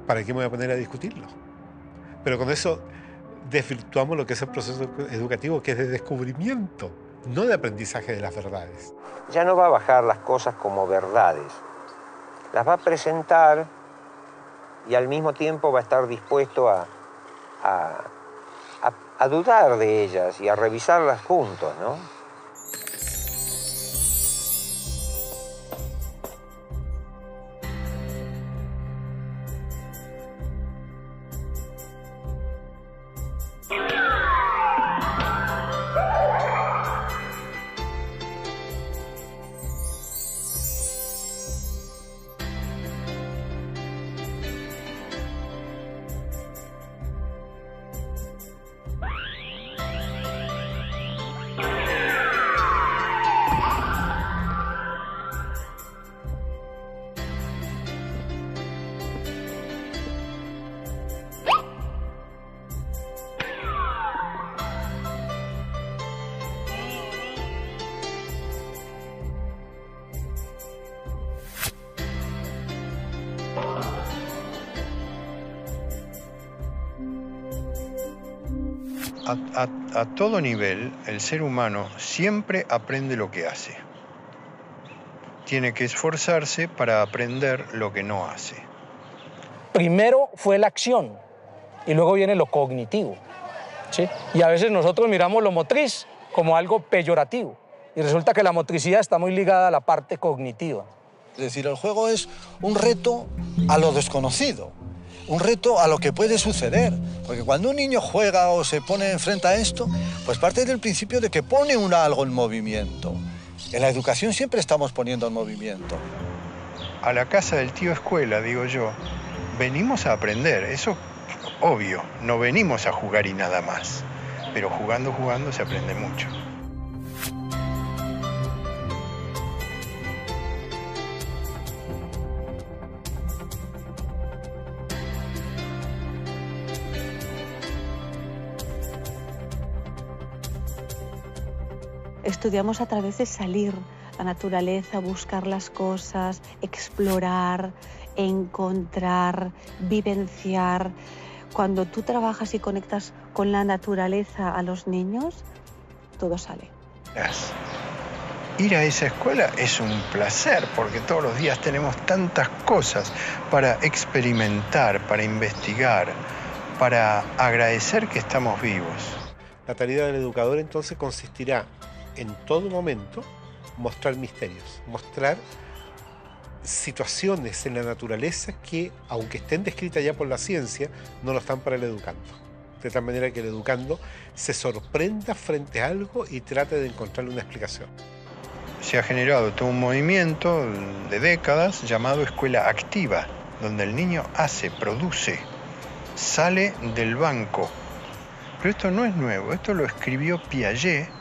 ¿para qué me voy a poner a discutirlos? Pero con eso desvirtuamos lo que es el proceso educativo, que es de descubrimiento, no de aprendizaje de las verdades. Ya no va a bajar las cosas como verdades. Las va a presentar y al mismo tiempo va a estar dispuesto a dudar de ellas y a revisarlas juntos, ¿no? A todo nivel, el ser humano siempre aprende lo que hace. Tiene que esforzarse para aprender lo que no hace. Primero fue la acción y luego viene lo cognitivo, ¿sí? Y a veces nosotros miramos lo motriz como algo peyorativo y resulta que la motricidad está muy ligada a la parte cognitiva. Es decir, el juego es un reto a lo desconocido. Un reto a lo que puede suceder, porque cuando un niño juega o se pone enfrente a esto, pues parte del principio de que pone algo en movimiento. En la educación siempre estamos poniendo en movimiento. A la casa del tío escuela, digo yo, venimos a aprender, eso obvio, no venimos a jugar y nada más, pero jugando se aprende mucho. Estudiamos a través de salir a la naturaleza, buscar las cosas, explorar, encontrar, vivenciar. Cuando tú trabajas y conectas con la naturaleza a los niños, todo sale. Ir a esa escuela es un placer porque todos los días tenemos tantas cosas para experimentar, para investigar, para agradecer que estamos vivos. La tarea del educador entonces consistirá en todo momento mostrar misterios, mostrar situaciones en la naturaleza que, aunque estén descritas ya por la ciencia, no lo están para el educando. De tal manera que el educando se sorprenda frente a algo y trate de encontrarle una explicación. Se ha generado todo un movimiento de décadas llamado escuela activa, donde el niño hace, produce, sale del banco. Pero esto no es nuevo, esto lo escribió Piaget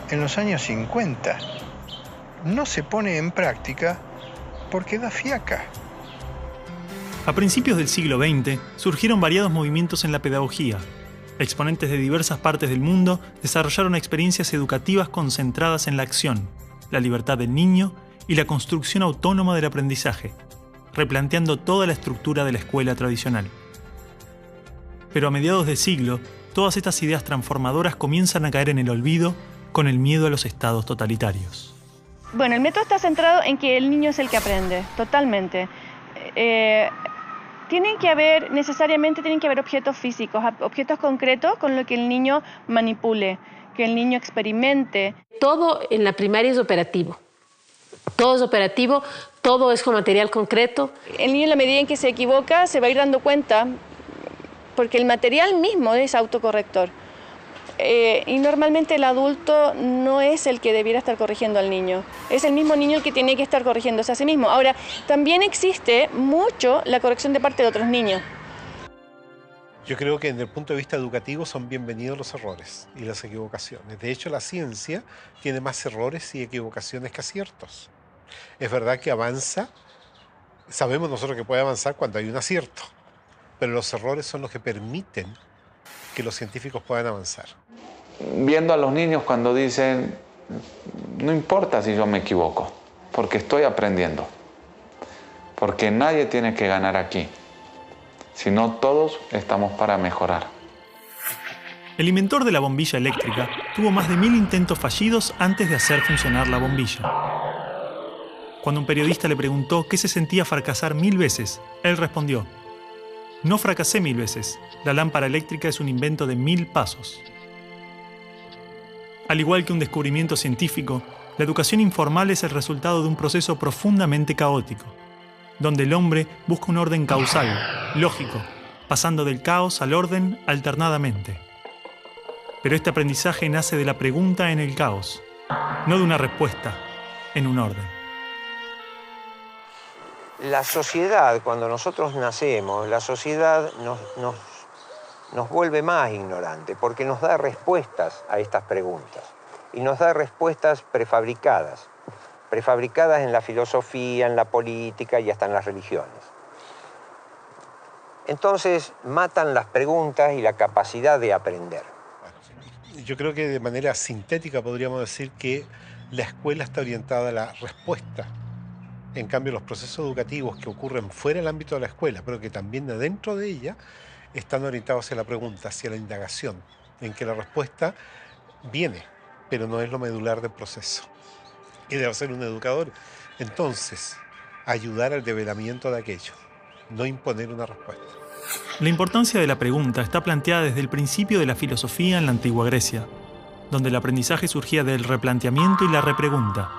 en los años 50. No se pone en práctica porque da fiaca. A principios del siglo XX surgieron variados movimientos en la pedagogía. Exponentes de diversas partes del mundo desarrollaron experiencias educativas concentradas en la acción, la libertad del niño y la construcción autónoma del aprendizaje, replanteando toda la estructura de la escuela tradicional. Pero a mediados del siglo, todas estas ideas transformadoras comienzan a caer en el olvido con el miedo a los estados totalitarios. Bueno, el método está centrado en que el niño es el que aprende, totalmente. Necesariamente tienen que haber objetos físicos, objetos concretos con los que el niño manipule, que el niño experimente. Todo en la primaria es operativo. Todo es operativo, todo es con material concreto. El niño, en la medida en que se equivoca, se va a ir dando cuenta, porque el material mismo es autocorrector. Y normalmente el adulto no es el que debiera estar corrigiendo al niño. Es el mismo niño el que tiene que estar corrigiéndose a sí mismo. Ahora, también existe mucho la corrección de parte de otros niños. Yo creo que desde el punto de vista educativo son bienvenidos los errores y las equivocaciones. De hecho, la ciencia tiene más errores y equivocaciones que aciertos. Es verdad que avanza, sabemos nosotros que puede avanzar cuando hay un acierto, pero los errores son los que permiten que los científicos puedan avanzar. Viendo a los niños cuando dicen, no importa si yo me equivoco, porque estoy aprendiendo, porque nadie tiene que ganar aquí, sino todos estamos para mejorar. El inventor de la bombilla eléctrica tuvo más de 1000 intentos fallidos antes de hacer funcionar la bombilla. Cuando un periodista le preguntó qué se sentía fracasar 1000 veces, él respondió: no fracasé 1000 veces. La lámpara eléctrica es un invento de 1000 pasos. Al igual que un descubrimiento científico, la educación informal es el resultado de un proceso profundamente caótico, donde el hombre busca un orden causal, lógico, pasando del caos al orden alternadamente. Pero este aprendizaje nace de la pregunta en el caos, no de una respuesta en un orden. La sociedad, cuando nosotros nacemos, la sociedad nos vuelve más ignorantes porque nos da respuestas a estas preguntas. Y nos da respuestas prefabricadas. Prefabricadas en la filosofía, en la política y hasta en las religiones. Entonces matan las preguntas y la capacidad de aprender. Yo creo que de manera sintética podríamos decir que la escuela está orientada a la respuesta. En cambio, los procesos educativos que ocurren fuera del ámbito de la escuela, pero que también adentro de ella, están orientados hacia la pregunta, hacia la indagación, en que la respuesta viene, pero no es lo medular del proceso. Y debe ser un educador, entonces, ayudar al develamiento de aquello, no imponer una respuesta. La importancia de la pregunta está planteada desde el principio de la filosofía en la antigua Grecia, donde el aprendizaje surgía del replanteamiento y la repregunta.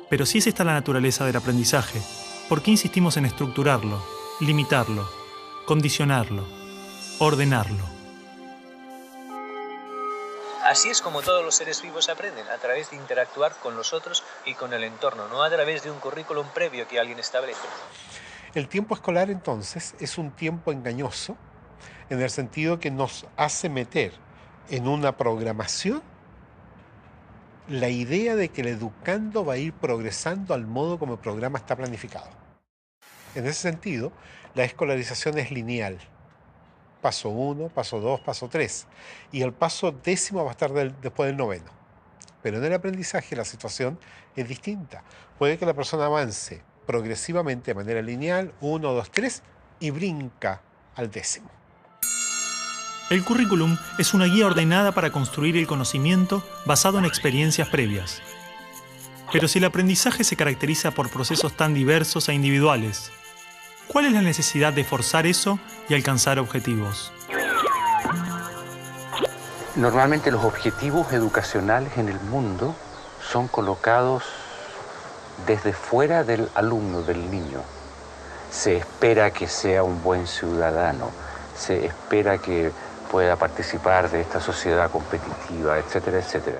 Pero si es esta la naturaleza del aprendizaje, ¿por qué insistimos en estructurarlo, limitarlo, condicionarlo, ordenarlo? Así es como todos los seres vivos aprenden, a través de interactuar con los otros y con el entorno, no a través de un currículum previo que alguien establece. El tiempo escolar, entonces, es un tiempo engañoso en el sentido que nos hace meter en una programación la idea de que el educando va a ir progresando al modo como el programa está planificado. En ese sentido, la escolarización es lineal. Paso 1, paso 2, paso 3. Y el paso 10º va a estar después del 9º. Pero en el aprendizaje la situación es distinta. Puede que la persona avance progresivamente de manera lineal, 1, 2, 3, y brinca al 10º. El currículum es una guía ordenada para construir el conocimiento basado en experiencias previas. Pero si el aprendizaje se caracteriza por procesos tan diversos e individuales, ¿cuál es la necesidad de forzar eso y alcanzar objetivos? Normalmente los objetivos educacionales en el mundo son colocados desde fuera del alumno, del niño. Se espera que sea un buen ciudadano, se espera que pueda participar de esta sociedad competitiva, etcétera, etcétera.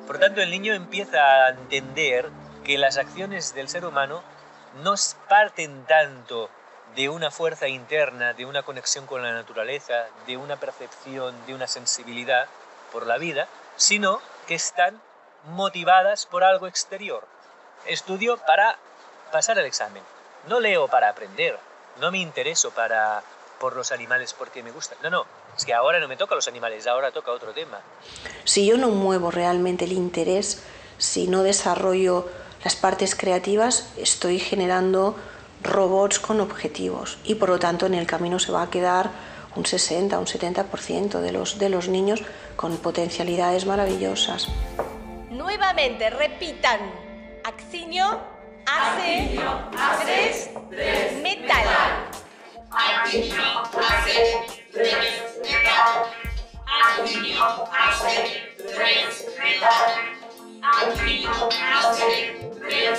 Por tanto, el niño empieza a entender que las acciones del ser humano no parten tanto de una fuerza interna, de una conexión con la naturaleza, de una percepción, de una sensibilidad por la vida, sino que están motivadas por algo exterior. Estudio para pasar el examen. No leo para aprender. No me intereso por los animales porque me gustan. No, es que ahora no me toca los animales, ahora toca otro tema. Si yo no muevo realmente el interés, si no desarrollo las partes creativas, estoy generando robots con objetivos y por lo tanto en el camino se va a quedar un 60, un 70% de los niños con potencialidades maravillosas. Nuevamente, repitan. Accinio, hace, tres, metal. Accinio, hace, tres, metal. Accinio, hace, tres, metal. Accinio, hace, tres,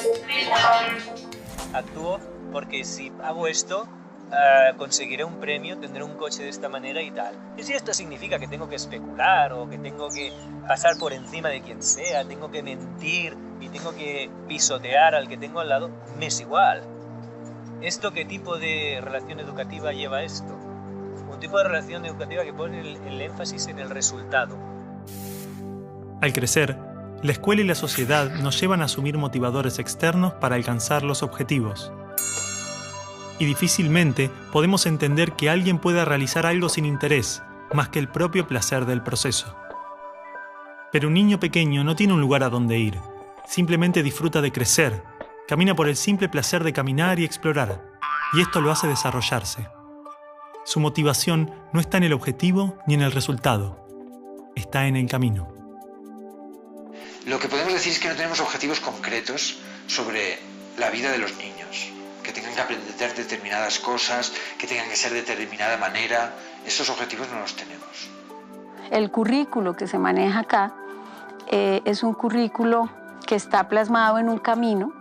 actúo porque si hago esto, conseguiré un premio, tendré un coche de esta manera y tal. Y si esto significa que tengo que especular o que tengo que pasar por encima de quien sea, tengo que mentir y tengo que pisotear al que tengo al lado, me es igual. ¿Esto qué tipo de relación educativa lleva esto? Un tipo de relación educativa que pone el énfasis en el resultado. Al crecer, la escuela y la sociedad nos llevan a asumir motivadores externos para alcanzar los objetivos. Y difícilmente podemos entender que alguien pueda realizar algo sin interés, más que el propio placer del proceso. Pero un niño pequeño no tiene un lugar a donde ir, simplemente disfruta de crecer, camina por el simple placer de caminar y explorar, y esto lo hace desarrollarse. Su motivación no está en el objetivo ni en el resultado, está en el camino. Lo que podemos decir es que no tenemos objetivos concretos sobre la vida de los niños, que tengan que aprender determinadas cosas, que tengan que ser de determinada manera. Esos objetivos no los tenemos. El currículo que se maneja acá es un currículo que está plasmado en un camino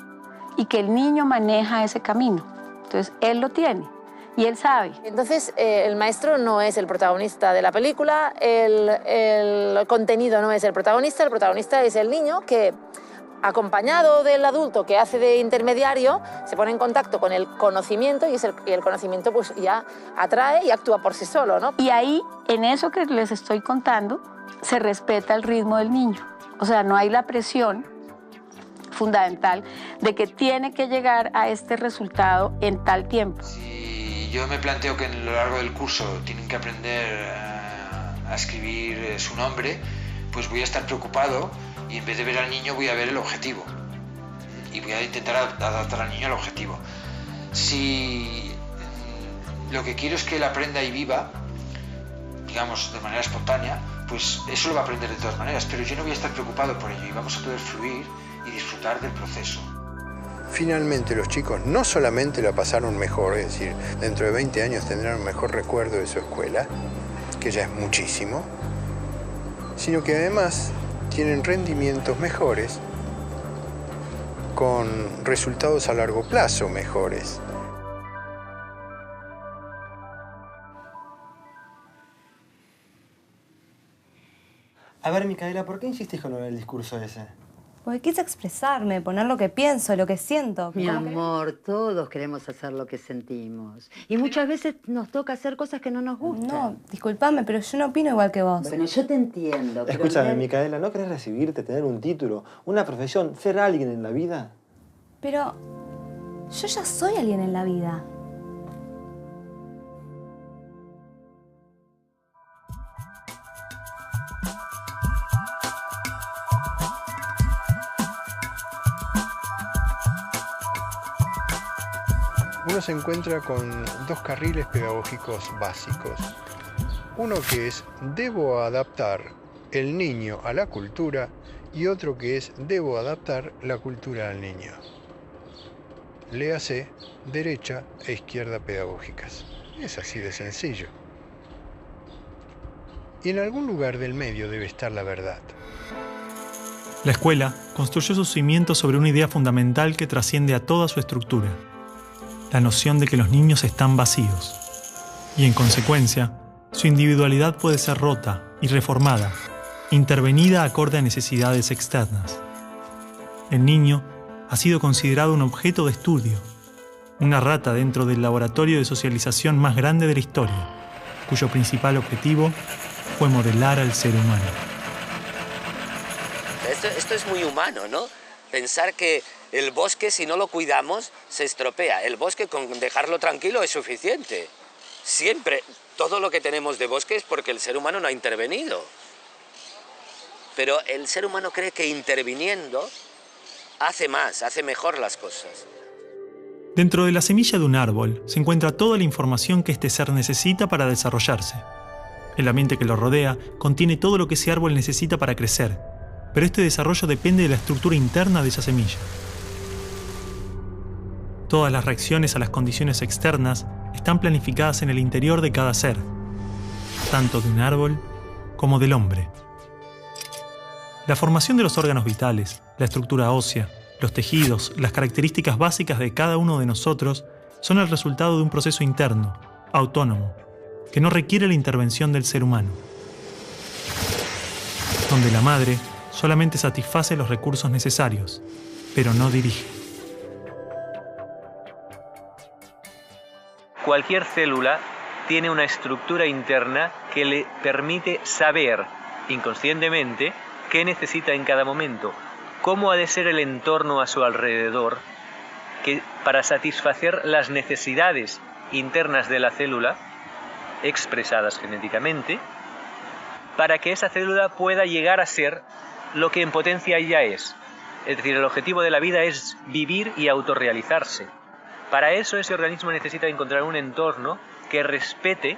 y que el niño maneja ese camino. Entonces, él lo tiene y él sabe. Entonces, el maestro no es el protagonista de la película, el contenido no es el protagonista es el niño que, acompañado del adulto que hace de intermediario, se pone en contacto con el conocimiento y el conocimiento pues ya atrae y actúa por sí solo, ¿no? Y ahí, en eso que les estoy contando, se respeta el ritmo del niño. O sea, no hay la presión fundamental de que tiene que llegar a este resultado en tal tiempo. Si yo me planteo que a lo largo del curso tienen que aprender a escribir su nombre, pues voy a estar preocupado y en vez de ver al niño voy a ver el objetivo y voy a intentar adaptar al niño al objetivo. Si lo que quiero es que él aprenda y viva, digamos, de manera espontánea, pues eso lo va a aprender de todas maneras, pero yo no voy a estar preocupado por ello y vamos a poder fluir y disfrutar del proceso. Finalmente los chicos no solamente la pasaron mejor, es decir, dentro de 20 años tendrán un mejor recuerdo de su escuela, que ya es muchísimo, sino que además tienen rendimientos mejores con resultados a largo plazo mejores. A ver, Micaela, ¿por qué insistís con el discurso ese? Porque quise expresarme, poner lo que pienso, lo que siento. Mi amor, todos queremos hacer lo que sentimos. Y muchas veces nos toca hacer cosas que no nos gustan. No, discúlpame, pero yo no opino igual que vos. Bueno, yo te entiendo. Escúchame, Micaela, ¿no querés recibirte, tener un título, una profesión, ser alguien en la vida? Pero yo ya soy alguien en la vida. Uno se encuentra con dos carriles pedagógicos básicos. Uno que es debo adaptar el niño a la cultura y otro que es debo adaptar la cultura al niño. Léase derecha e izquierda pedagógicas. Es así de sencillo. Y en algún lugar del medio debe estar la verdad. La escuela construyó sus cimientos sobre una idea fundamental que trasciende a toda su estructura: la noción de que los niños están vacíos. Y en consecuencia, su individualidad puede ser rota y reformada, intervenida acorde a necesidades externas. El niño ha sido considerado un objeto de estudio, una rata dentro del laboratorio de socialización más grande de la historia, cuyo principal objetivo fue modelar al ser humano. Esto es muy humano, ¿no? Pensar que el bosque, si no lo cuidamos, se estropea. El bosque, con dejarlo tranquilo, es suficiente. Siempre, todo lo que tenemos de bosque es porque el ser humano no ha intervenido. Pero el ser humano cree que interviniendo hace más, hace mejor las cosas. Dentro de la semilla de un árbol se encuentra toda la información que este ser necesita para desarrollarse. El ambiente que lo rodea contiene todo lo que ese árbol necesita para crecer, pero este desarrollo depende de la estructura interna de esa semilla. Todas las reacciones a las condiciones externas están planificadas en el interior de cada ser, tanto de un árbol como del hombre. La formación de los órganos vitales, la estructura ósea, Los tejidos, las características básicas de cada uno de nosotros son el resultado de un proceso interno, autónomo, que no requiere la intervención del ser humano, donde la madre solamente satisface los recursos necesarios, pero no dirige. Cualquier célula tiene una estructura interna que le permite saber inconscientemente qué necesita en cada momento, cómo ha de ser el entorno a su alrededor, para satisfacer las necesidades internas de la célula, expresadas genéticamente, para que esa célula pueda llegar a ser lo que en potencia ella es. Es decir, el objetivo de la vida es vivir y autorrealizarse. Para eso ese organismo necesita encontrar un entorno que respete,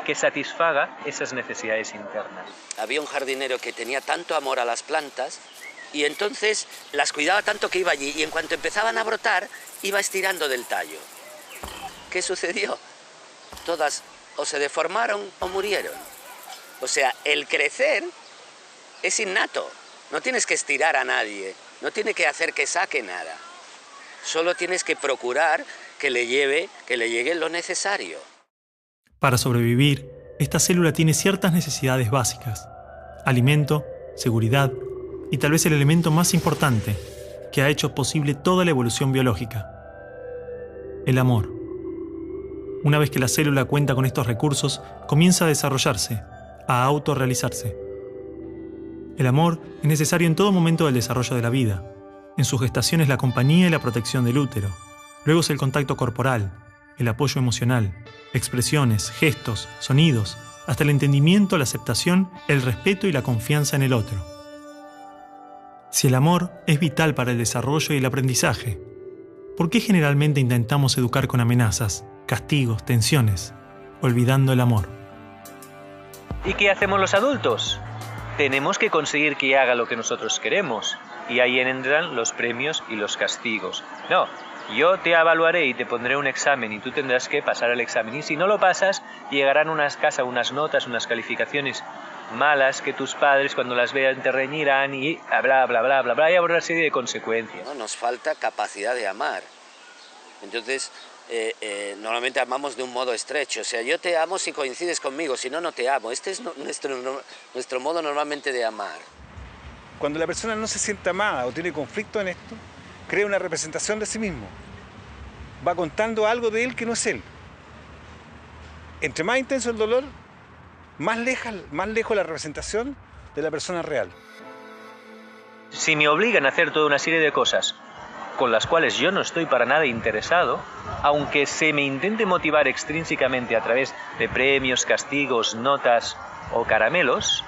que satisfaga esas necesidades internas. Había un jardinero que tenía tanto amor a las plantas y entonces las cuidaba tanto que iba allí y en cuanto empezaban a brotar iba estirando del tallo. ¿Qué sucedió? Todas o se deformaron o murieron. O sea, el crecer es innato. No tienes que estirar a nadie, no tienes que hacer que saque nada. Solo tienes que procurar que le llegue lo necesario. Para sobrevivir, esta célula tiene ciertas necesidades básicas: alimento, seguridad y tal vez el elemento más importante que ha hecho posible toda la evolución biológica: el amor. Una vez que la célula cuenta con estos recursos, comienza a desarrollarse, a autorrealizarse. El amor es necesario en todo momento del desarrollo de la vida. En su gestación es la compañía y la protección del útero. Luego es el contacto corporal, el apoyo emocional, expresiones, gestos, sonidos, hasta el entendimiento, la aceptación, el respeto y la confianza en el otro. Si el amor es vital para el desarrollo y el aprendizaje, ¿por qué generalmente intentamos educar con amenazas, castigos, tensiones, olvidando el amor? ¿Y qué hacemos los adultos? Tenemos que conseguir que haga lo que nosotros queremos. Y ahí entran los premios y los castigos. No, yo te evaluaré y te pondré un examen y tú tendrás que pasar el examen. Y si no lo pasas, llegarán unas notas, unas calificaciones malas que tus padres cuando las vean te reñirán y bla, bla, bla, bla, bla, y habrá una serie de consecuencias. No, nos falta capacidad de amar. Entonces, normalmente amamos de un modo estrecho. O sea, yo te amo si coincides conmigo, si no, no te amo. Este es nuestro modo normalmente de amar. Cuando la persona no se siente amada o tiene conflicto en esto, crea una representación de sí mismo. Va contando algo de él que no es él. Entre más intenso el dolor, más lejos la representación de la persona real. Si me obligan a hacer toda una serie de cosas con las cuales yo no estoy para nada interesado, aunque se me intente motivar extrínsecamente a través de premios, castigos, notas o caramelos,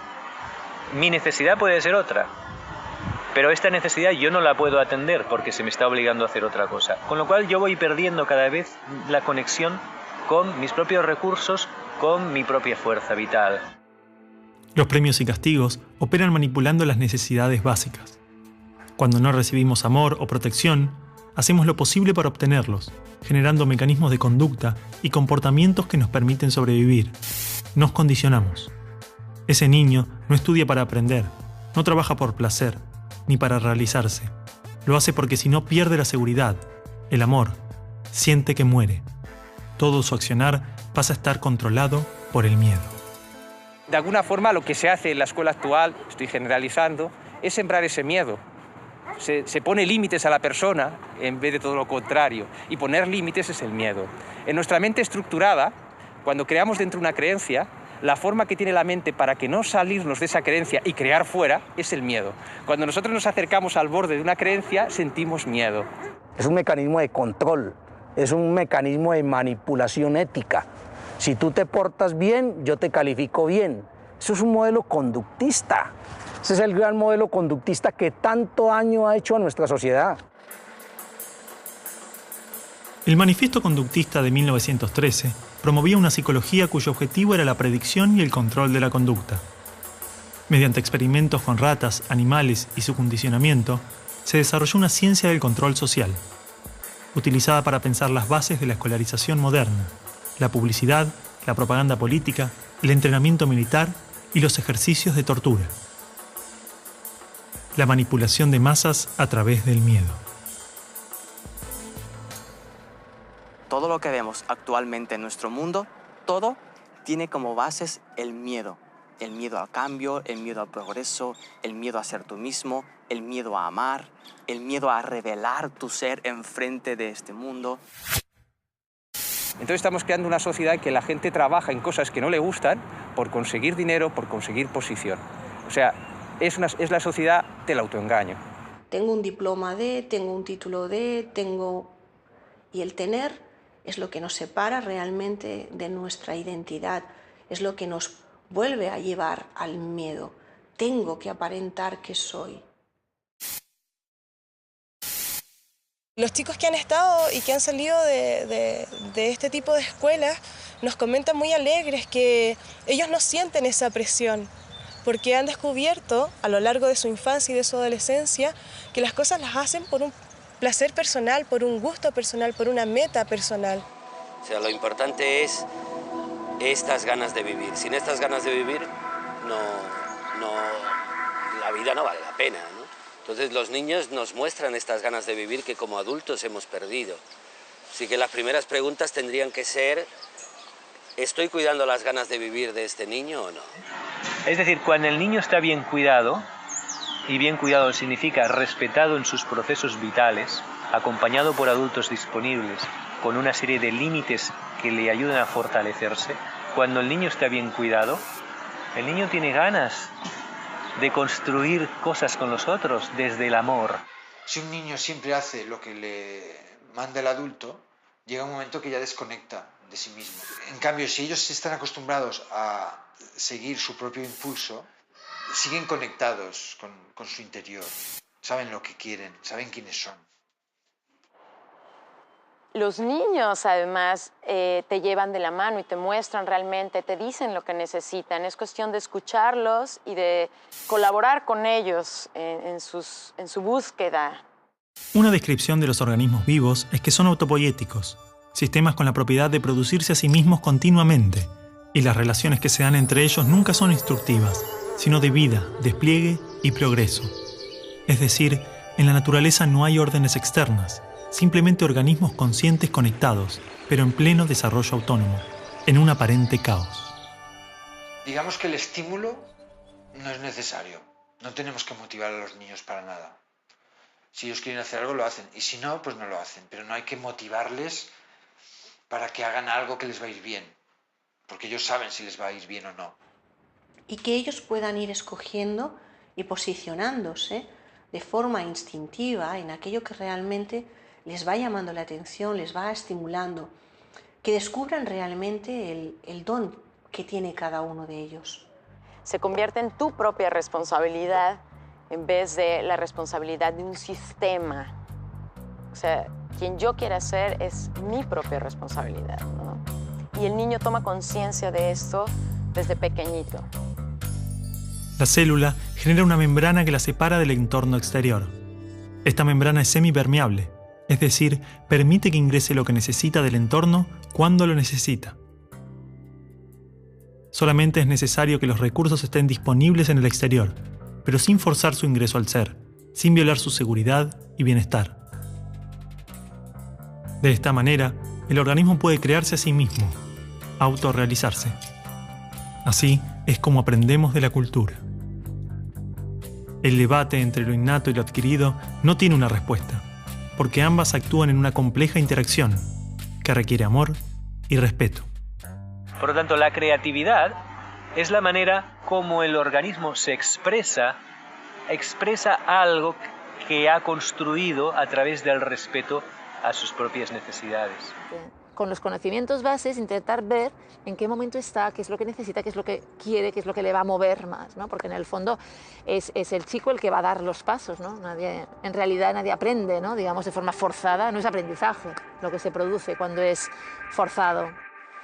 mi necesidad puede ser otra. Pero esta necesidad yo no la puedo atender porque se me está obligando a hacer otra cosa. Con lo cual yo voy perdiendo cada vez la conexión con mis propios recursos, con mi propia fuerza vital. Los premios y castigos operan manipulando las necesidades básicas. Cuando no recibimos amor o protección, hacemos lo posible para obtenerlos, generando mecanismos de conducta y comportamientos que nos permiten sobrevivir. Nos condicionamos. Ese niño no estudia para aprender, no trabaja por placer, ni para realizarse. Lo hace porque si no pierde la seguridad, el amor, siente que muere. Todo su accionar pasa a estar controlado por el miedo. De alguna forma lo que se hace en la escuela actual, estoy generalizando, es sembrar ese miedo. Se pone límites a la persona en vez de todo lo contrario. Y poner límites es el miedo. En nuestra mente estructurada, cuando creamos dentro una creencia, la forma que tiene la mente para que no salirnos de esa creencia y crear fuera es el miedo. Cuando nosotros nos acercamos al borde de una creencia, sentimos miedo. Es un mecanismo de control, es un mecanismo de manipulación ética. Si tú te portas bien, yo te califico bien. Eso es un modelo conductista. Ese es el gran modelo conductista que tanto daño ha hecho a nuestra sociedad. El Manifiesto Conductista de 1913 promovía una psicología cuyo objetivo era la predicción y el control de la conducta. Mediante experimentos con ratas, animales y su condicionamiento, se desarrolló una ciencia del control social, utilizada para pensar las bases de la escolarización moderna, la publicidad, la propaganda política, el entrenamiento militar y los ejercicios de tortura. La manipulación de masas a través del miedo. todo lo que vemos actualmente en nuestro mundo, todo tiene como bases el miedo. El miedo al cambio, el miedo al progreso, el miedo a ser tú mismo, el miedo a amar, el miedo a revelar tu ser enfrente de este mundo. Entonces estamos creando una sociedad en que la gente trabaja en cosas que no le gustan por conseguir dinero, por conseguir posición. O sea, es la sociedad del autoengaño. Tengo un diploma de, tengo un título de, tengo... Y el tener es lo que nos separa realmente de nuestra identidad, es lo que nos vuelve a llevar al miedo. Tengo que aparentar que soy. Los chicos que han estado y que han salido de este tipo de escuelas nos comentan muy alegres que ellos no sienten esa presión, porque han descubierto a lo largo de su infancia y de su adolescencia que las cosas las hacen por un placer personal, por un gusto personal, por una meta personal. O sea, lo importante es estas ganas de vivir. Sin estas ganas de vivir, la vida no vale la pena, ¿no? Entonces los niños nos muestran estas ganas de vivir que como adultos hemos perdido. Así que las primeras preguntas tendrían que ser, ¿estoy cuidando las ganas de vivir de este niño o no? Es decir, cuando el niño está bien cuidado, y bien cuidado significa respetado en sus procesos vitales, acompañado por adultos disponibles, con una serie de límites que le ayudan a fortalecerse, cuando el niño está bien cuidado, el niño tiene ganas de construir cosas con los otros desde el amor. Si un niño siempre hace lo que le manda el adulto, llega un momento que ya desconecta de sí mismo. En cambio, si ellos están acostumbrados a seguir su propio impulso, siguen conectados con su interior, saben lo que quieren, saben quiénes son. Los niños, además, te llevan de la mano y te muestran realmente, te dicen lo que necesitan. Es cuestión de escucharlos y de colaborar con ellos en su búsqueda. Una descripción de los organismos vivos es que son autopoiéticos, sistemas con la propiedad de producirse a sí mismos continuamente, y las relaciones que se dan entre ellos nunca son instructivas, sino de vida, despliegue y progreso. Es decir, en la naturaleza no hay órdenes externas, simplemente organismos conscientes conectados, pero en pleno desarrollo autónomo, en un aparente caos. Digamos que el estímulo no es necesario. No tenemos que motivar a los niños para nada. Si ellos quieren hacer algo, lo hacen. Y si no, pues no lo hacen. Pero no hay que motivarles para que hagan algo que les va a ir bien. Porque ellos saben si les va a ir bien o no. Y que ellos puedan ir escogiendo y posicionándose de forma instintiva en aquello que realmente les va llamando la atención, les va estimulando, que descubran realmente el don que tiene cada uno de ellos. Se convierte en tu propia responsabilidad en vez de la responsabilidad de un sistema. O sea, quien yo quiera ser es mi propia responsabilidad, ¿no? Y el niño toma conciencia de esto desde pequeñito. La célula genera una membrana que la separa del entorno exterior. Esta membrana es semipermeable, es decir, permite que ingrese lo que necesita del entorno cuando lo necesita. Solamente es necesario que los recursos estén disponibles en el exterior, pero sin forzar su ingreso al ser, sin violar su seguridad y bienestar. De esta manera, el organismo puede crearse a sí mismo, autorrealizarse. Así es como aprendemos de la cultura. El debate entre lo innato y lo adquirido no tiene una respuesta, porque ambas actúan en una compleja interacción que requiere amor y respeto. Por lo tanto, la creatividad es la manera como el organismo se expresa algo que ha construido a través del respeto a sus propias necesidades. Con los conocimientos bases, intentar ver en qué momento está, qué es lo que necesita, qué es lo que quiere, qué es lo que le va a mover más, ¿no? Porque en el fondo es el chico el que va a dar los pasos, ¿no? En realidad nadie aprende, ¿no? Digamos, de forma forzada, no es aprendizaje lo que se produce cuando es forzado.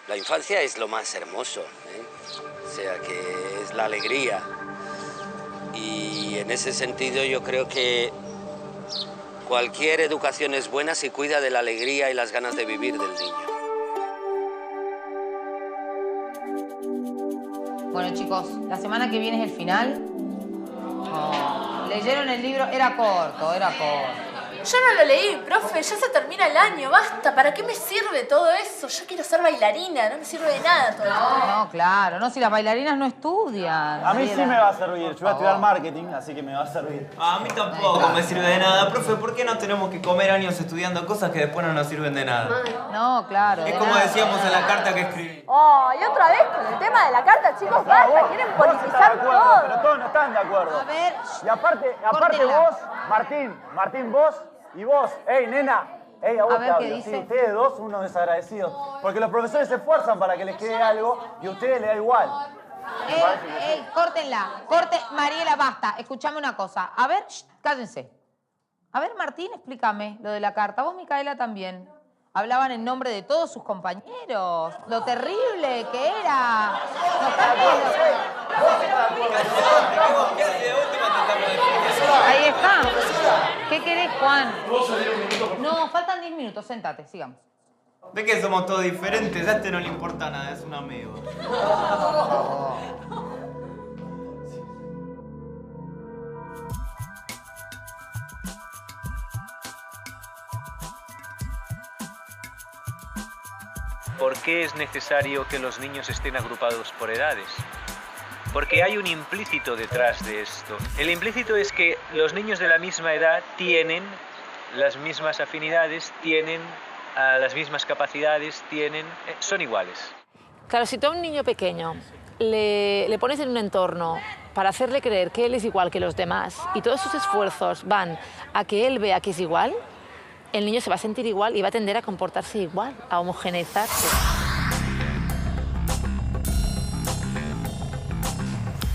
La infancia es lo más hermoso, ¿eh? O sea, que es la alegría. Y en ese sentido yo creo que cualquier educación es buena si cuida de la alegría y las ganas de vivir del niño. Bueno, chicos, la semana que viene es el final. Oh, leyeron el libro, era corto. Yo no lo leí, profe, ya se termina el año, basta. ¿Para qué me sirve todo eso? Yo quiero ser bailarina, no me sirve de nada todo esto. No, claro, no, si las bailarinas no estudian. A mí sí me va a servir. Yo voy a estudiar marketing, así que me va a servir. A mí tampoco me sirve de nada. Profe, ¿por qué no tenemos que comer años estudiando cosas que después no nos sirven de nada? No, claro. Es como decíamos en la carta que escribí. Oh, y otra vez con el tema de la carta, chicos, basta, quieren politizar todo. Pero todos no están de acuerdo. A ver, y aparte córtenla. vos, Martín, vos y vos. Ey, nena. Ey, a vos A ver, te ¿qué hablo. dice? Sí, ustedes dos, unos desagradecidos. Porque los profesores se esfuerzan para que les quede algo y a ustedes les da igual. Ey, córtenla. Mariela, basta. Escuchame una cosa. A ver, cállense. A ver, Martín, explícame lo de la carta. Vos, Micaela, también. Hablaban en nombre de todos sus compañeros. Lo terrible que era. Ahí está. ¿Qué querés, Juan? No, faltan 10 minutos. Sentate, sigamos. ¿Ves que somos todos diferentes? A este no le importa nada, es un amigo. ¿Por qué es necesario que los niños estén agrupados por edades? Porque hay un implícito detrás de esto. El implícito es que los niños de la misma edad tienen las mismas afinidades, tienen las mismas capacidades, son iguales. Claro, si tú a un niño pequeño le pones en un entorno para hacerle creer que él es igual que los demás y todos sus esfuerzos van a que él vea que es igual, el niño se va a sentir igual y va a tender a comportarse igual, a homogeneizarse.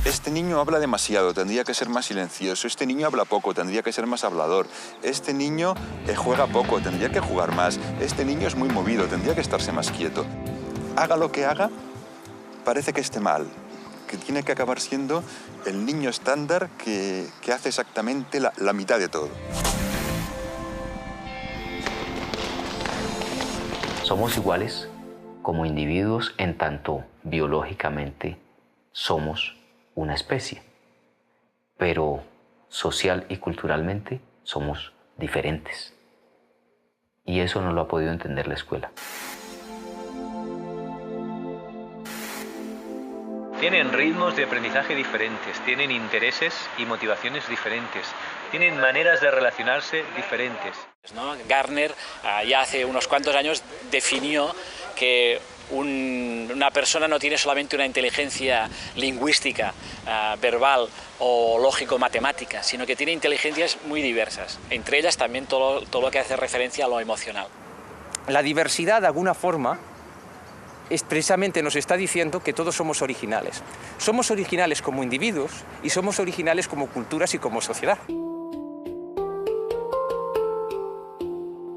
Este niño habla demasiado, tendría que ser más silencioso. Este niño habla poco, tendría que ser más hablador. Este niño juega poco, tendría que jugar más. Este niño es muy movido, tendría que estarse más quieto. Haga lo que haga, parece que esté mal, que tiene que acabar siendo el niño estándar que hace exactamente la mitad de todo. Somos iguales como individuos en tanto biológicamente somos una especie, pero social y culturalmente somos diferentes. Y eso no lo ha podido entender la escuela. Tienen ritmos de aprendizaje diferentes, tienen intereses y motivaciones diferentes, tienen maneras de relacionarse diferentes. Gardner ya hace unos cuantos años definió que una persona no tiene solamente una inteligencia lingüística, verbal o lógico-matemática, sino que tiene inteligencias muy diversas, entre ellas también todo lo que hace referencia a lo emocional. La diversidad, de alguna forma, precisamente nos está diciendo que todos somos originales. Somos originales como individuos y somos originales como culturas y como sociedad.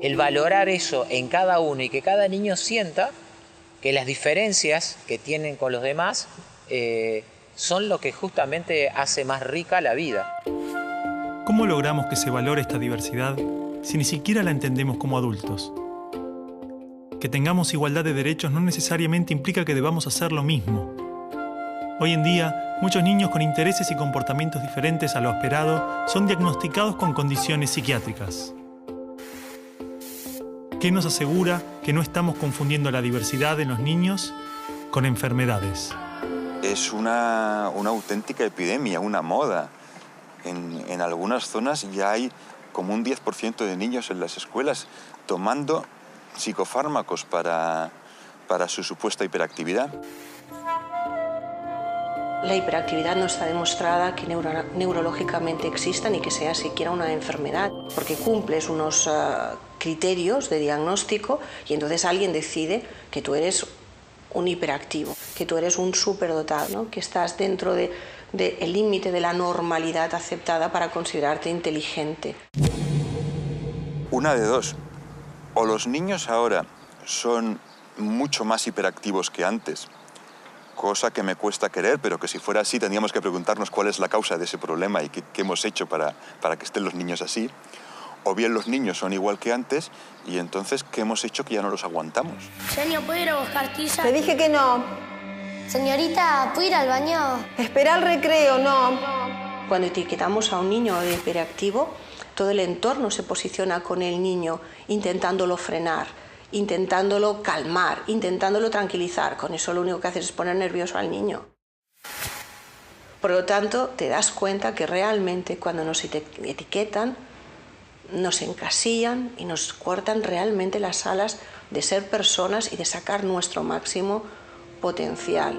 El valorar eso en cada uno y que cada niño sienta que las diferencias que tienen con los demás son lo que justamente hace más rica la vida. ¿Cómo logramos que se valore esta diversidad si ni siquiera la entendemos como adultos? Que tengamos igualdad de derechos no necesariamente implica que debamos hacer lo mismo. Hoy en día, muchos niños con intereses y comportamientos diferentes a lo esperado son diagnosticados con condiciones psiquiátricas. ¿Qué nos asegura que no estamos confundiendo la diversidad en los niños con enfermedades? Es una auténtica epidemia, una moda. En algunas zonas ya hay como un 10% de niños en las escuelas tomando psicofármacos para su supuesta hiperactividad. La hiperactividad no está demostrada que neurológicamente exista ni que sea siquiera una enfermedad, porque cumples unos criterios de diagnóstico y entonces alguien decide que tú eres un hiperactivo, que tú eres un superdotado, ¿no? Que estás dentro del límite de la normalidad aceptada para considerarte inteligente. Una de dos. O los niños ahora son mucho más hiperactivos que antes, cosa que me cuesta creer, pero que si fuera así tendríamos que preguntarnos cuál es la causa de ese problema y qué hemos hecho para que estén los niños así. O bien los niños son igual que antes y entonces ¿qué hemos hecho que ya no los aguantamos? Genio, ¿puedo ir a buscar tiza? Te dije que no. Señorita, ¿puedo ir al baño? Espera el recreo, no. Cuando etiquetamos a un niño de hiperactivo, todo el entorno se posiciona con el niño intentándolo frenar, intentándolo calmar, intentándolo tranquilizar. Con eso lo único que haces es poner nervioso al niño. Por lo tanto, te das cuenta que realmente cuando nos etiquetan, nos encasillan y nos cortan realmente las alas de ser personas y de sacar nuestro máximo potencial.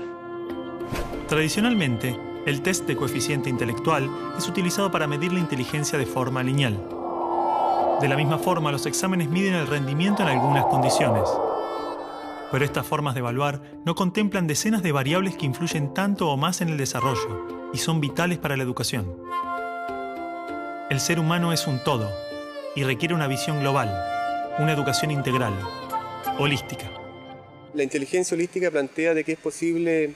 Tradicionalmente, el test de coeficiente intelectual es utilizado para medir la inteligencia de forma lineal. De la misma forma, los exámenes miden el rendimiento en algunas condiciones. Pero estas formas de evaluar no contemplan decenas de variables que influyen tanto o más en el desarrollo y son vitales para la educación. El ser humano es un todo y requiere una visión global, una educación integral, holística. La inteligencia holística plantea de que es posible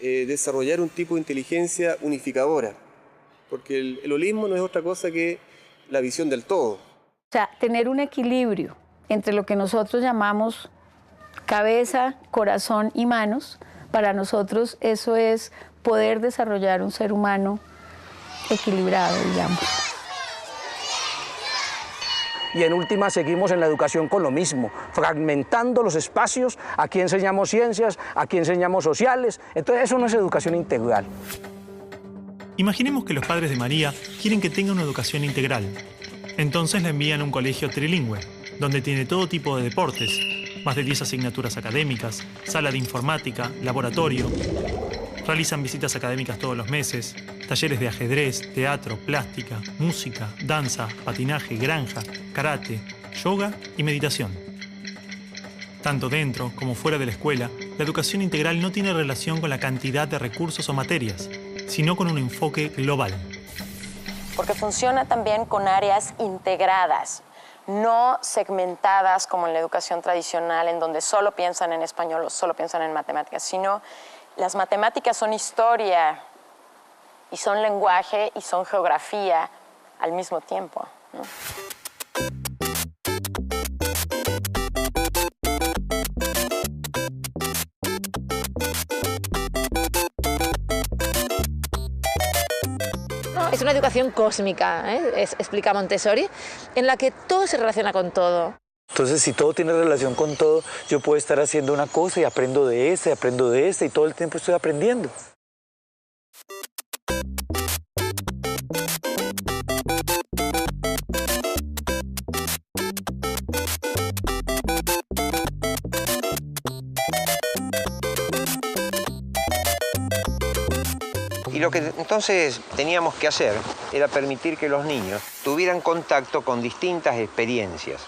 desarrollar un tipo de inteligencia unificadora, porque el holismo no es otra cosa que la visión del todo. O sea, tener un equilibrio entre lo que nosotros llamamos cabeza, corazón y manos, para nosotros eso es poder desarrollar un ser humano equilibrado, digamos. Y en última seguimos en la educación con lo mismo, fragmentando los espacios, aquí enseñamos ciencias, aquí enseñamos sociales, entonces eso no es educación integral. Imaginemos que los padres de María quieren que tenga una educación integral. Entonces la envían a un colegio trilingüe, donde tiene todo tipo de deportes, más de 10 asignaturas académicas, sala de informática, laboratorio. Realizan visitas académicas todos los meses, talleres de ajedrez, teatro, plástica, música, danza, patinaje, granja, karate, yoga y meditación. Tanto dentro como fuera de la escuela, la educación integral no tiene relación con la cantidad de recursos o materias, sino con un enfoque global. Porque funciona también con áreas integradas, no segmentadas como en la educación tradicional, en donde solo piensan en español o solo piensan en matemáticas, sino las matemáticas son historia y son lenguaje y son geografía al mismo tiempo, ¿no? Es una educación cósmica, explica Montessori, en la que todo se relaciona con todo. Entonces, si todo tiene relación con todo, yo puedo estar haciendo una cosa y aprendo de esta, y todo el tiempo estoy aprendiendo. Y lo que entonces teníamos que hacer era permitir que los niños tuvieran contacto con distintas experiencias.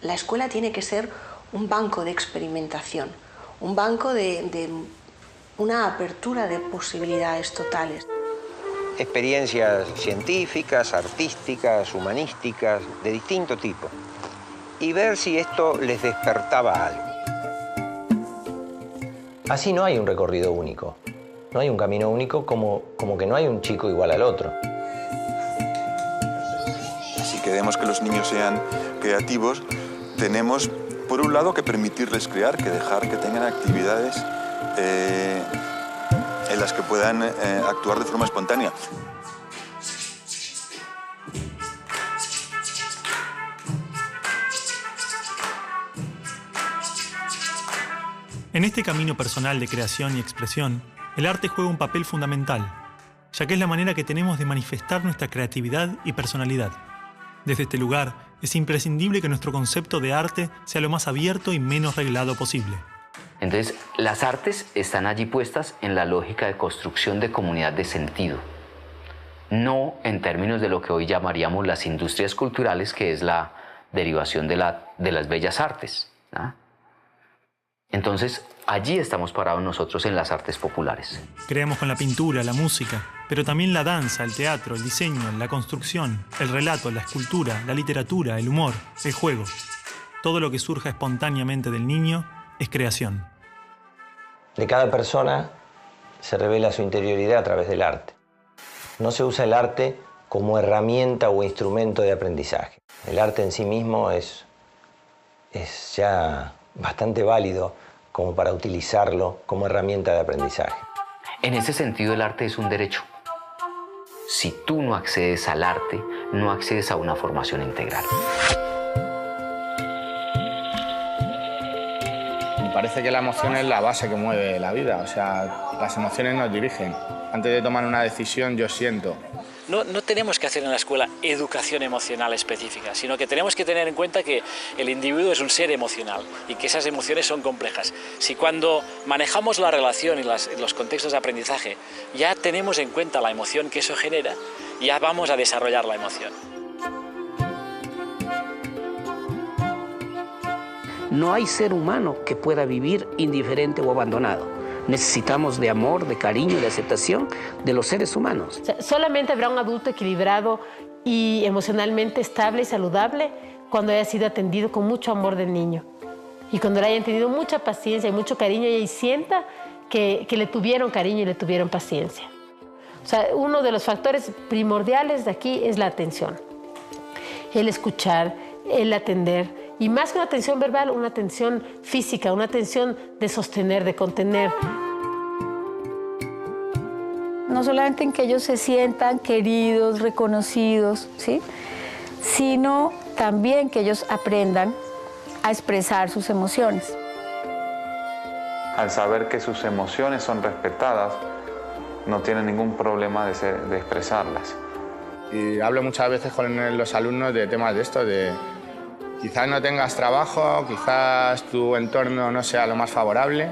La escuela tiene que ser un banco de experimentación, un banco de una apertura de posibilidades totales. Experiencias científicas, artísticas, humanísticas, de distinto tipo. Y ver si esto les despertaba algo. Así no hay un recorrido único. No hay un camino único como que no hay un chico igual al otro. Si queremos que los niños sean creativos, tenemos, por un lado, que permitirles crear, que dejar que tengan actividades en las que puedan actuar de forma espontánea. En este camino personal de creación y expresión, el arte juega un papel fundamental, ya que es la manera que tenemos de manifestar nuestra creatividad y personalidad. Desde este lugar, es imprescindible que nuestro concepto de arte sea lo más abierto y menos reglado posible. Entonces, las artes están allí puestas en la lógica de construcción de comunidad de sentido, no en términos de lo que hoy llamaríamos las industrias culturales, que es la derivación de las bellas artes, ¿no? Entonces, allí estamos parados nosotros en las artes populares. Creamos con la pintura, la música, pero también la danza, el teatro, el diseño, la construcción, el relato, la escultura, la literatura, el humor, el juego. Todo lo que surja espontáneamente del niño es creación. De cada persona se revela su interioridad a través del arte. No se usa el arte como herramienta o instrumento de aprendizaje. El arte en sí mismo es ya bastante válido como para utilizarlo como herramienta de aprendizaje. En ese sentido, el arte es un derecho. Si tú no accedes al arte, no accedes a una formación integral. Me parece que la emoción es la base que mueve la vida, o sea, las emociones nos dirigen. Antes de tomar una decisión yo siento. No tenemos que hacer en la escuela educación emocional específica, sino que tenemos que tener en cuenta que el individuo es un ser emocional y que esas emociones son complejas. Si cuando manejamos la relación y los contextos de aprendizaje ya tenemos en cuenta la emoción que eso genera, ya vamos a desarrollar la emoción. No hay ser humano que pueda vivir indiferente o abandonado. Necesitamos de amor, de cariño y de aceptación de los seres humanos. O sea, solamente habrá un adulto equilibrado y emocionalmente estable y saludable cuando haya sido atendido con mucho amor del niño. Y cuando le hayan tenido mucha paciencia y mucho cariño y sienta que le tuvieron cariño y le tuvieron paciencia. O sea, uno de los factores primordiales de aquí es la atención. El escuchar, el atender. Y más que una atención verbal, una atención física, una atención de sostener, de contener. No solamente en que ellos se sientan queridos, reconocidos, ¿sí? Sino también que ellos aprendan a expresar sus emociones. Al saber que sus emociones son respetadas, no tienen ningún problema de expresarlas. Y hablo muchas veces con los alumnos de temas de esto, de quizás no tengas trabajo, quizás tu entorno no sea lo más favorable,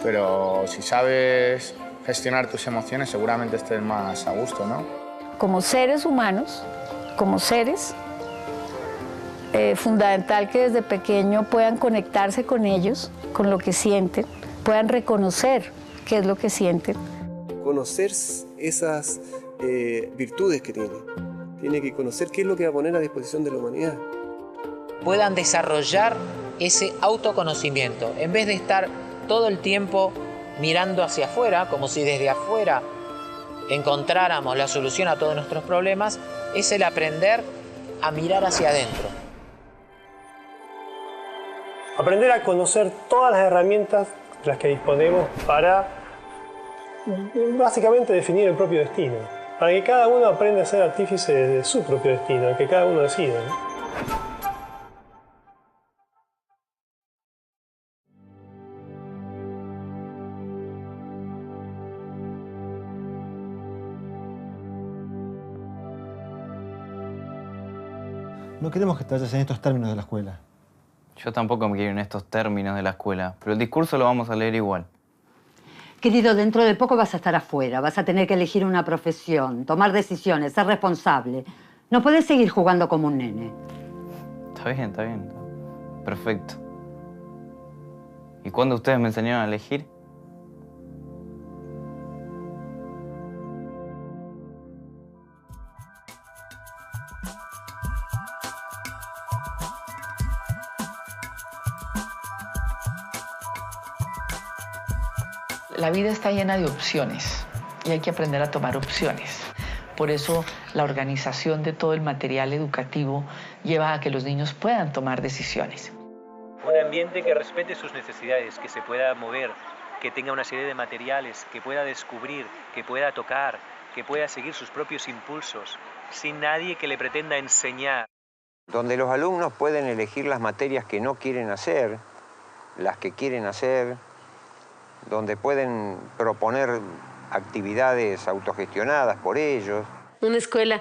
pero si sabes gestionar tus emociones seguramente estés más a gusto, ¿no? Como seres humanos, como seres, fundamental que desde pequeño puedan conectarse con ellos, con lo que sienten, puedan reconocer qué es lo que sienten. Conocer esas virtudes que tiene. Tiene que conocer qué es lo que va a poner a disposición de la humanidad. Puedan desarrollar ese autoconocimiento, en vez de estar todo el tiempo mirando hacia afuera, como si desde afuera encontráramos la solución a todos nuestros problemas, es el aprender a mirar hacia adentro. Aprender a conocer todas las herramientas de las que disponemos para básicamente definir el propio destino, para que cada uno aprenda a ser artífice de su propio destino, que cada uno decida, ¿no? No queremos que te vayas en estos términos de la escuela. Yo tampoco me quiero en estos términos de la escuela, pero el discurso lo vamos a leer igual. Querido, dentro de poco vas a estar afuera, vas a tener que elegir una profesión, tomar decisiones, ser responsable. No puedes seguir jugando como un nene. Está bien. Perfecto. ¿Y cuándo ustedes me enseñaron a elegir? La vida está llena de opciones y hay que aprender a tomar opciones. Por eso la organización de todo el material educativo lleva a que los niños puedan tomar decisiones. Un ambiente que respete sus necesidades, que se pueda mover, que tenga una serie de materiales, que pueda descubrir, que pueda tocar, que pueda seguir sus propios impulsos, sin nadie que le pretenda enseñar. Donde los alumnos pueden elegir las materias que no quieren hacer, las que quieren hacer, donde pueden proponer actividades autogestionadas por ellos. Una escuela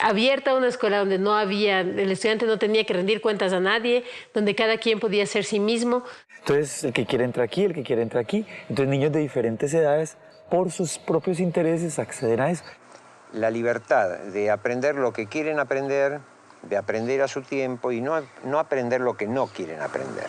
abierta, una escuela donde no había, el estudiante no tenía que rendir cuentas a nadie, donde cada quien podía ser sí mismo. Entonces, el que quiere entra aquí, el que quiere entra aquí. Entonces, niños de diferentes edades, por sus propios intereses, acceden a eso. La libertad de aprender lo que quieren aprender, de aprender a su tiempo y no aprender lo que no quieren aprender.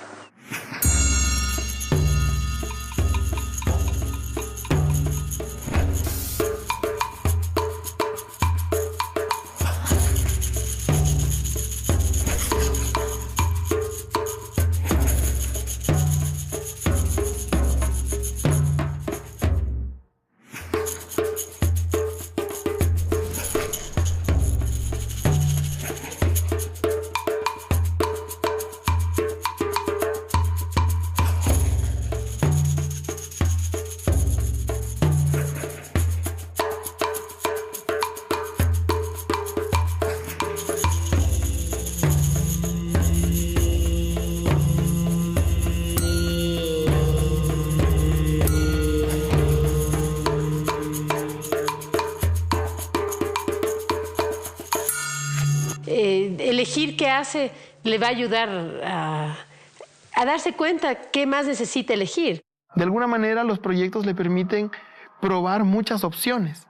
decidir qué hace le va a ayudar a darse cuenta qué más necesita elegir. De alguna manera, los proyectos le permiten probar muchas opciones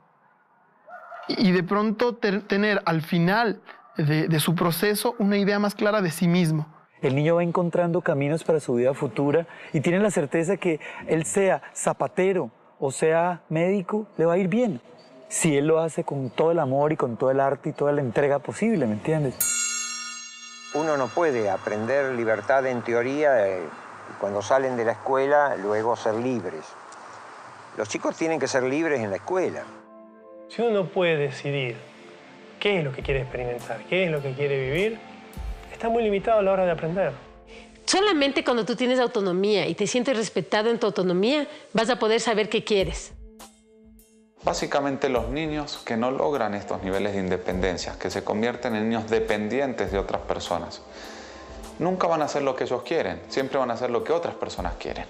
y de pronto tener al final de su proceso una idea más clara de sí mismo. El niño va encontrando caminos para su vida futura y tiene la certeza que él sea zapatero o sea médico, le va a ir bien. Si él lo hace con todo el amor y con todo el arte y toda la entrega posible, ¿me entiendes? Uno no puede aprender libertad en teoría y cuando salen de la escuela luego ser libres. Los chicos tienen que ser libres en la escuela. Si uno no puede decidir qué es lo que quiere experimentar, qué es lo que quiere vivir, está muy limitado a la hora de aprender. Solamente cuando tú tienes autonomía y te sientes respetado en tu autonomía, vas a poder saber qué quieres. Básicamente los niños que no logran estos niveles de independencia, que se convierten en niños dependientes de otras personas, nunca van a hacer lo que ellos quieren, siempre van a hacer lo que otras personas quieren.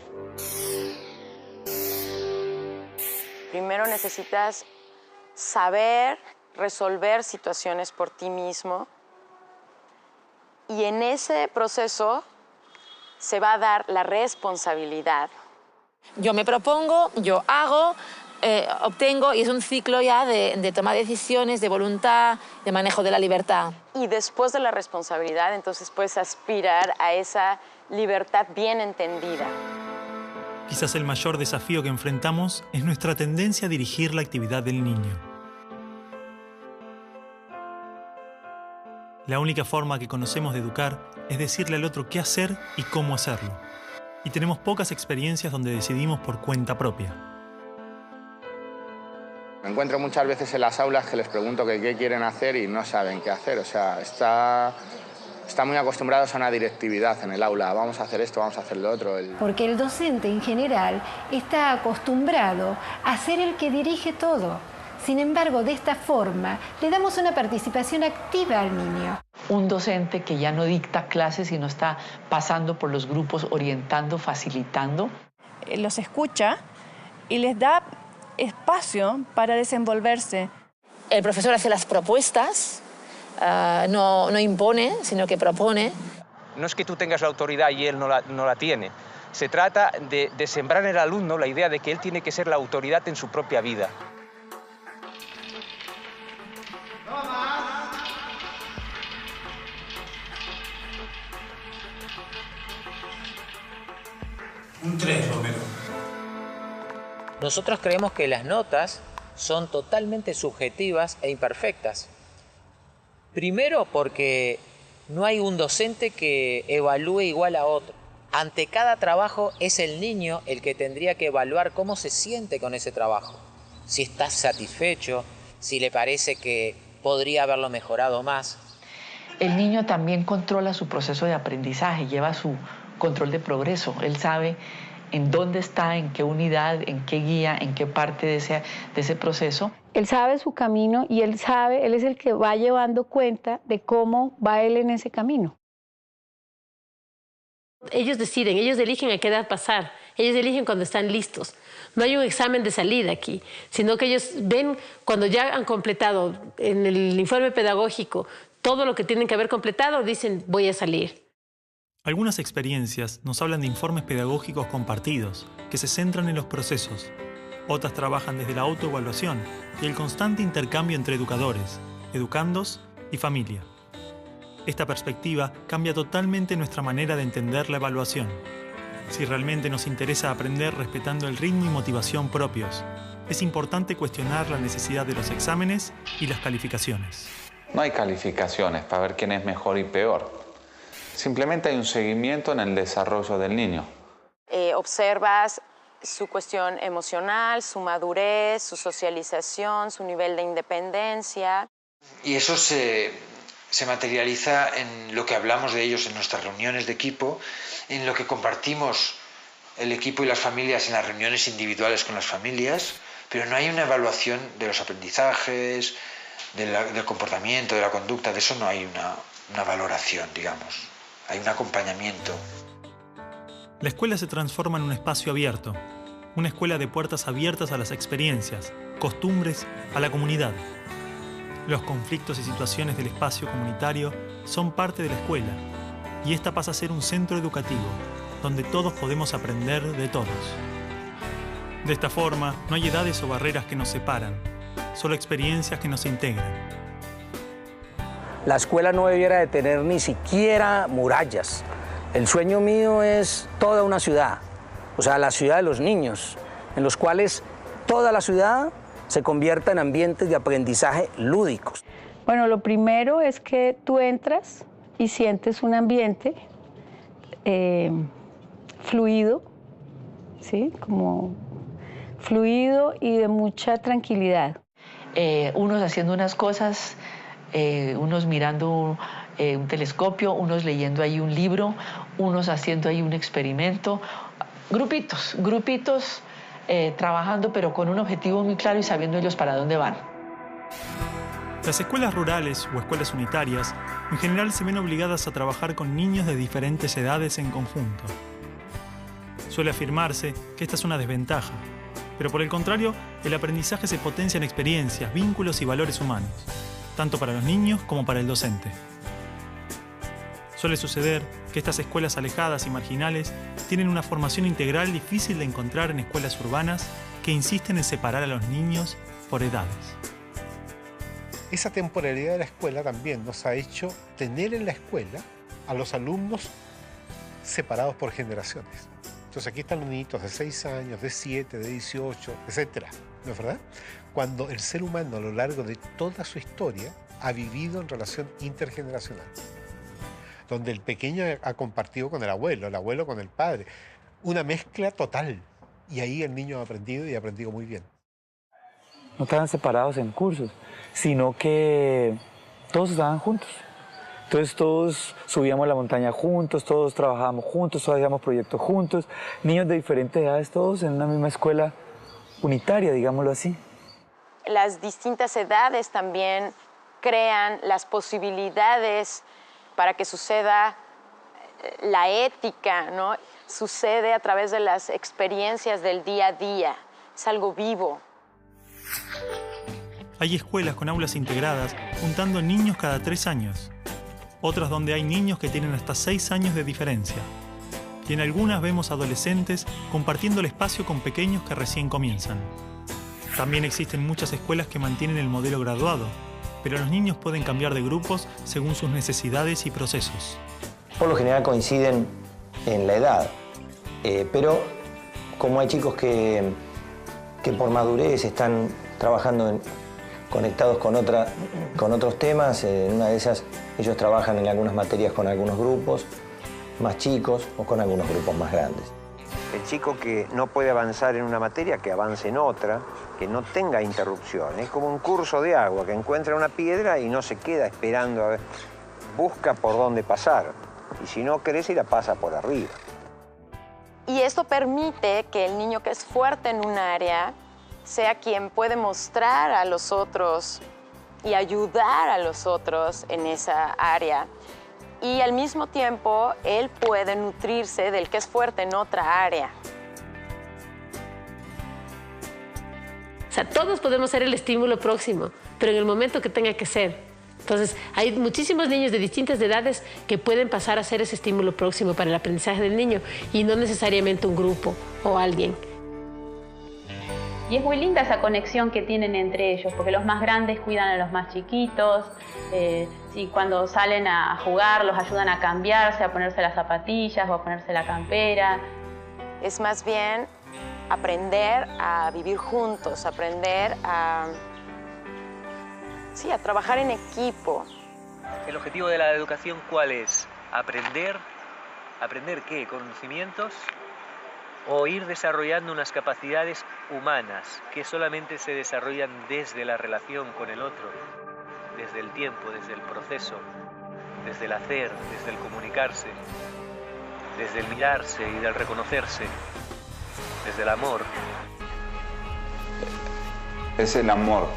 Primero necesitas saber resolver situaciones por ti mismo y en ese proceso se va a dar la responsabilidad. Yo me propongo, yo hago, obtengo y es un ciclo ya de toma de decisiones, de voluntad, de manejo de la libertad. Y después de la responsabilidad, entonces puedes aspirar a esa libertad bien entendida. Quizás el mayor desafío que enfrentamos es nuestra tendencia a dirigir la actividad del niño. La única forma que conocemos de educar es decirle al otro qué hacer y cómo hacerlo. Y tenemos pocas experiencias donde decidimos por cuenta propia. Me encuentro muchas veces en las aulas que les pregunto qué quieren hacer y no saben qué hacer. O sea, están muy acostumbrados a una directividad en el aula. Vamos a hacer esto, vamos a hacer lo otro. Porque el docente en general está acostumbrado a ser el que dirige todo. Sin embargo, de esta forma, le damos una participación activa al niño. Un docente que ya no dicta clases, sino está pasando por los grupos, orientando, facilitando. Los escucha y les da espacio para desenvolverse. El profesor hace las propuestas, no impone, sino que propone. No es que tú tengas la autoridad y él no la tiene. Se trata de sembrar en el alumno la idea de que él tiene que ser la autoridad en su propia vida. Un 3, Romero. Nosotros creemos que las notas son totalmente subjetivas e imperfectas. Primero porque no hay un docente que evalúe igual a otro. Ante cada trabajo es el niño el que tendría que evaluar cómo se siente con ese trabajo. Si está satisfecho, si le parece que podría haberlo mejorado más. El niño también controla su proceso de aprendizaje, lleva su control de progreso. Él sabe en dónde está, en qué unidad, en qué guía, en qué parte de ese proceso. Él sabe su camino y él es el que va llevando cuenta de cómo va él en ese camino. Ellos deciden, ellos eligen a qué edad pasar, ellos eligen cuando están listos. No hay un examen de salida aquí, sino que ellos ven cuando ya han completado en el informe pedagógico todo lo que tienen que haber completado, dicen voy a salir. Algunas experiencias nos hablan de informes pedagógicos compartidos, que se centran en los procesos. Otras trabajan desde la autoevaluación y el constante intercambio entre educadores, educandos y familia. Esta perspectiva cambia totalmente nuestra manera de entender la evaluación. Si realmente nos interesa aprender respetando el ritmo y motivación propios, es importante cuestionar la necesidad de los exámenes y las calificaciones. No hay calificaciones para ver quién es mejor y peor. Simplemente hay un seguimiento en el desarrollo del niño. Observas su cuestión emocional, su madurez, su socialización, su nivel de independencia. Y eso se materializa en lo que hablamos de ellos en nuestras reuniones de equipo, en lo que compartimos el equipo y las familias en las reuniones individuales con las familias, pero no hay una evaluación de los aprendizajes, del comportamiento, de la conducta, de eso no hay una valoración, digamos. Hay un acompañamiento. La escuela se transforma en un espacio abierto, una escuela de puertas abiertas a las experiencias, costumbres, a la comunidad. Los conflictos y situaciones del espacio comunitario son parte de la escuela y esta pasa a ser un centro educativo donde todos podemos aprender de todos. De esta forma, no hay edades o barreras que nos separan, solo experiencias que nos integran. La escuela no debiera de tener ni siquiera murallas. El sueño mío es toda una ciudad, o sea, la ciudad de los niños, en los cuales toda la ciudad se convierta en ambientes de aprendizaje lúdicos. Bueno, lo primero es que tú entras y sientes un ambiente fluido, ¿sí? Como fluido y de mucha tranquilidad. Unos haciendo unas cosas, unos mirando un telescopio, unos leyendo ahí un libro, unos haciendo ahí un experimento. Grupitos trabajando, pero con un objetivo muy claro y sabiendo ellos para dónde van. Las escuelas rurales o escuelas unitarias en general se ven obligadas a trabajar con niños de diferentes edades en conjunto. Suele afirmarse que esta es una desventaja, pero por el contrario, el aprendizaje se potencia en experiencias, vínculos y valores humanos, tanto para los niños como para el docente. Suele suceder que estas escuelas alejadas y marginales tienen una formación integral difícil de encontrar en escuelas urbanas que insisten en separar a los niños por edades. Esa temporalidad de la escuela también nos ha hecho tener en la escuela a los alumnos separados por generaciones. Entonces aquí están los niñitos de 6 años, de 7, de 18, etc. ¿No es verdad? Cuando el ser humano a lo largo de toda su historia ha vivido en relación intergeneracional, donde el pequeño ha compartido con el abuelo con el padre, una mezcla total. Y ahí el niño ha aprendido y ha aprendido muy bien. No estaban separados en cursos, sino que todos estaban juntos. Entonces todos subíamos la montaña juntos, todos trabajábamos juntos, todos hacíamos proyectos juntos, niños de diferentes edades, todos en una misma escuela unitaria, digámoslo así. Las distintas edades también crean las posibilidades para que suceda la ética, ¿no? Sucede a través de las experiencias del día a día, es algo vivo. Hay escuelas con aulas integradas juntando niños cada 3 años. Otras donde hay niños que tienen hasta 6 años de diferencia. Y en algunas vemos adolescentes compartiendo el espacio con pequeños que recién comienzan. También existen muchas escuelas que mantienen el modelo graduado, pero los niños pueden cambiar de grupos según sus necesidades y procesos. Por lo general coinciden en la edad, pero como hay chicos que por madurez están trabajando conectados con otros temas, en una de esas ellos trabajan en algunas materias con algunos grupos más chicos o con algunos grupos más grandes. El chico que no puede avanzar en una materia, que avance en otra, que no tenga interrupción. Es como un curso de agua, que encuentra una piedra y no se queda esperando a ver. Busca por dónde pasar. Y si no crece, la pasa por arriba. Y esto permite que el niño que es fuerte en un área sea quien puede mostrar a los otros y ayudar a los otros en esa área. Y al mismo tiempo, él puede nutrirse del que es fuerte en otra área. O sea, todos podemos ser el estímulo próximo, pero en el momento que tenga que ser. Entonces, hay muchísimos niños de distintas edades que pueden pasar a ser ese estímulo próximo para el aprendizaje del niño y no necesariamente un grupo o alguien. Y es muy linda esa conexión que tienen entre ellos, porque los más grandes cuidan a los más chiquitos, y cuando salen a jugar los ayudan a cambiarse, a ponerse las zapatillas o a ponerse la campera. Es más bien aprender a vivir juntos, aprender a trabajar en equipo. ¿El objetivo de la educación cuál es? ¿Aprender? ¿Aprender qué? ¿Conocimientos? ¿O ir desarrollando unas capacidades humanas que solamente se desarrollan desde la relación con el otro, desde el tiempo, desde el proceso, desde el hacer, desde el comunicarse, desde el mirarse y del reconocerse, desde el amor? Es el amor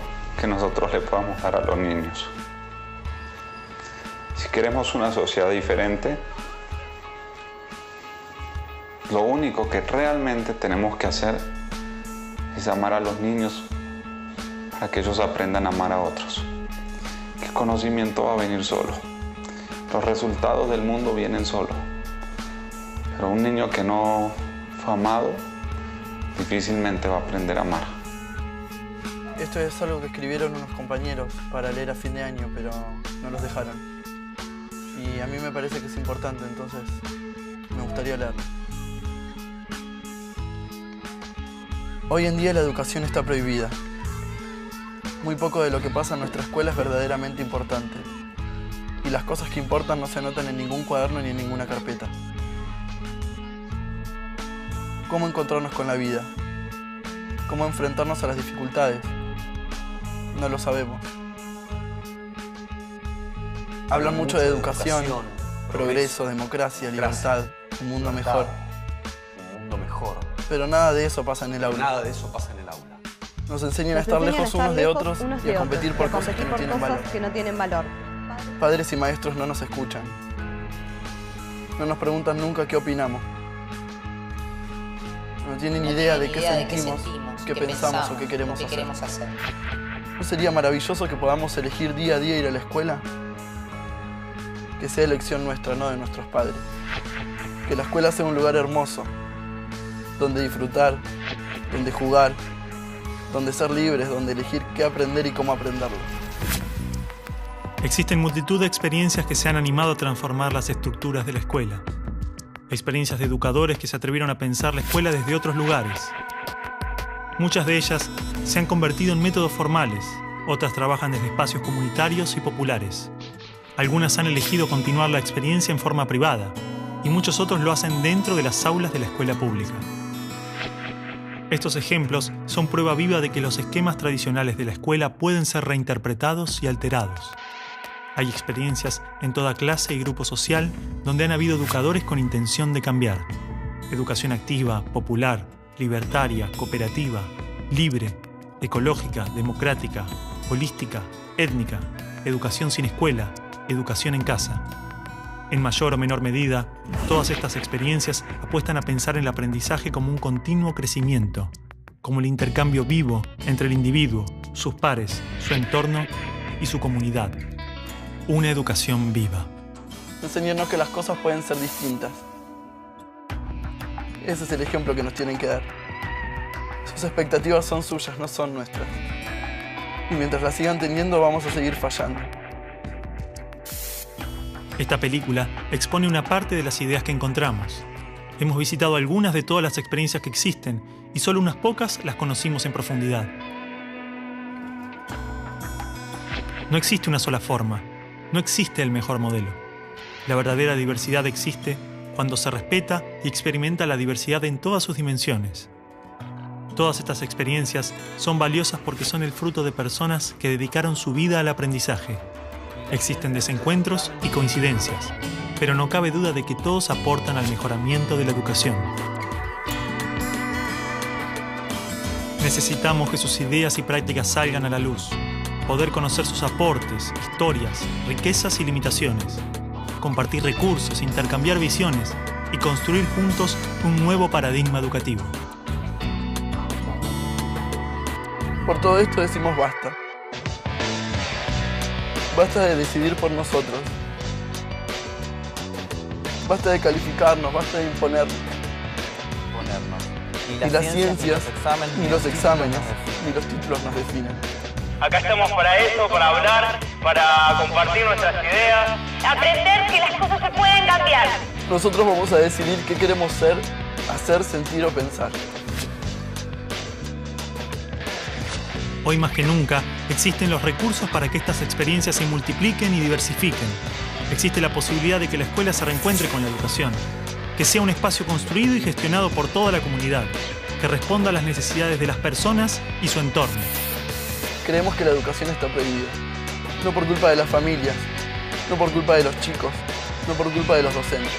que nosotros le podamos dar a los niños. Si queremos una sociedad diferente, lo único que realmente tenemos que hacer es amar a los niños para que ellos aprendan a amar a otros. ¿Qué conocimiento va a venir solo? Los resultados del mundo vienen solos. Pero un niño que no fue amado difícilmente va a aprender a amar. Esto es algo que escribieron unos compañeros para leer a fin de año, pero no los dejaron. Y a mí me parece que es importante, entonces me gustaría leerlo. Hoy en día la educación está prohibida. Muy poco de lo que pasa en nuestra escuela es verdaderamente importante. Y las cosas que importan no se anotan en ningún cuaderno ni en ninguna carpeta. ¿Cómo encontrarnos con la vida? ¿Cómo enfrentarnos a las dificultades? No lo sabemos. Hablan mucho de educación, progreso, democracia, libertad, un mundo mejor. Un mundo mejor. Pero nada de eso pasa en el aula. Nada de eso pasa en el aula. Nos enseñan a estar lejos unos de otros y a competir por cosas que no tienen valor. Padres y maestros no nos escuchan. No nos preguntan nunca qué opinamos. No tienen idea de qué sentimos, qué pensamos o qué queremos hacer. ¿No sería maravilloso que podamos elegir día a día ir a la escuela? Que sea elección nuestra, no de nuestros padres. Que la escuela sea un lugar hermoso, donde disfrutar, donde jugar, donde ser libres, donde elegir qué aprender y cómo aprenderlo. Existen multitud de experiencias que se han animado a transformar las estructuras de la escuela. Experiencias de educadores que se atrevieron a pensar la escuela desde otros lugares. Muchas de ellas se han convertido en métodos formales, otras trabajan desde espacios comunitarios y populares. Algunas han elegido continuar la experiencia en forma privada y muchos otros lo hacen dentro de las aulas de la escuela pública. Estos ejemplos son prueba viva de que los esquemas tradicionales de la escuela pueden ser reinterpretados y alterados. Hay experiencias en toda clase y grupo social donde han habido educadores con intención de cambiar. Educación activa, popular, libertaria, cooperativa, libre, ecológica, democrática, holística, étnica, educación sin escuela, educación en casa. En mayor o menor medida, todas estas experiencias apuestan a pensar el aprendizaje como un continuo crecimiento, como el intercambio vivo entre el individuo, sus pares, su entorno y su comunidad. Una educación viva. Enseñarnos que las cosas pueden ser distintas. Ese es el ejemplo que nos tienen que dar. Sus expectativas son suyas, no son nuestras. Y mientras las sigan teniendo, vamos a seguir fallando. Esta película expone una parte de las ideas que encontramos. Hemos visitado algunas de todas las experiencias que existen y solo unas pocas las conocimos en profundidad. No existe una sola forma, no existe el mejor modelo. La verdadera diversidad existe cuando se respeta y experimenta la diversidad en todas sus dimensiones. Todas estas experiencias son valiosas porque son el fruto de personas que dedicaron su vida al aprendizaje. Existen desencuentros y coincidencias, pero no cabe duda de que todos aportan al mejoramiento de la educación. Necesitamos que sus ideas y prácticas salgan a la luz, poder conocer sus aportes, historias, riquezas y limitaciones, compartir recursos, intercambiar visiones y construir juntos un nuevo paradigma educativo. Por todo esto decimos basta. Basta de decidir por nosotros. Basta de calificarnos, basta de imponernos. Ni las ciencias, ni los exámenes, ni los títulos nos definen. Acá estamos para eso, para hablar, para compartir nuestras ideas. Aprender que las cosas se pueden cambiar. Nosotros vamos a decidir qué queremos ser, hacer, sentir o pensar. Hoy más que nunca, existen los recursos para que estas experiencias se multipliquen y diversifiquen. Existe la posibilidad de que la escuela se reencuentre con la educación, que sea un espacio construido y gestionado por toda la comunidad, que responda a las necesidades de las personas y su entorno. Creemos que la educación está prohibida, no por culpa de las familias, no por culpa de los chicos, no por culpa de los docentes.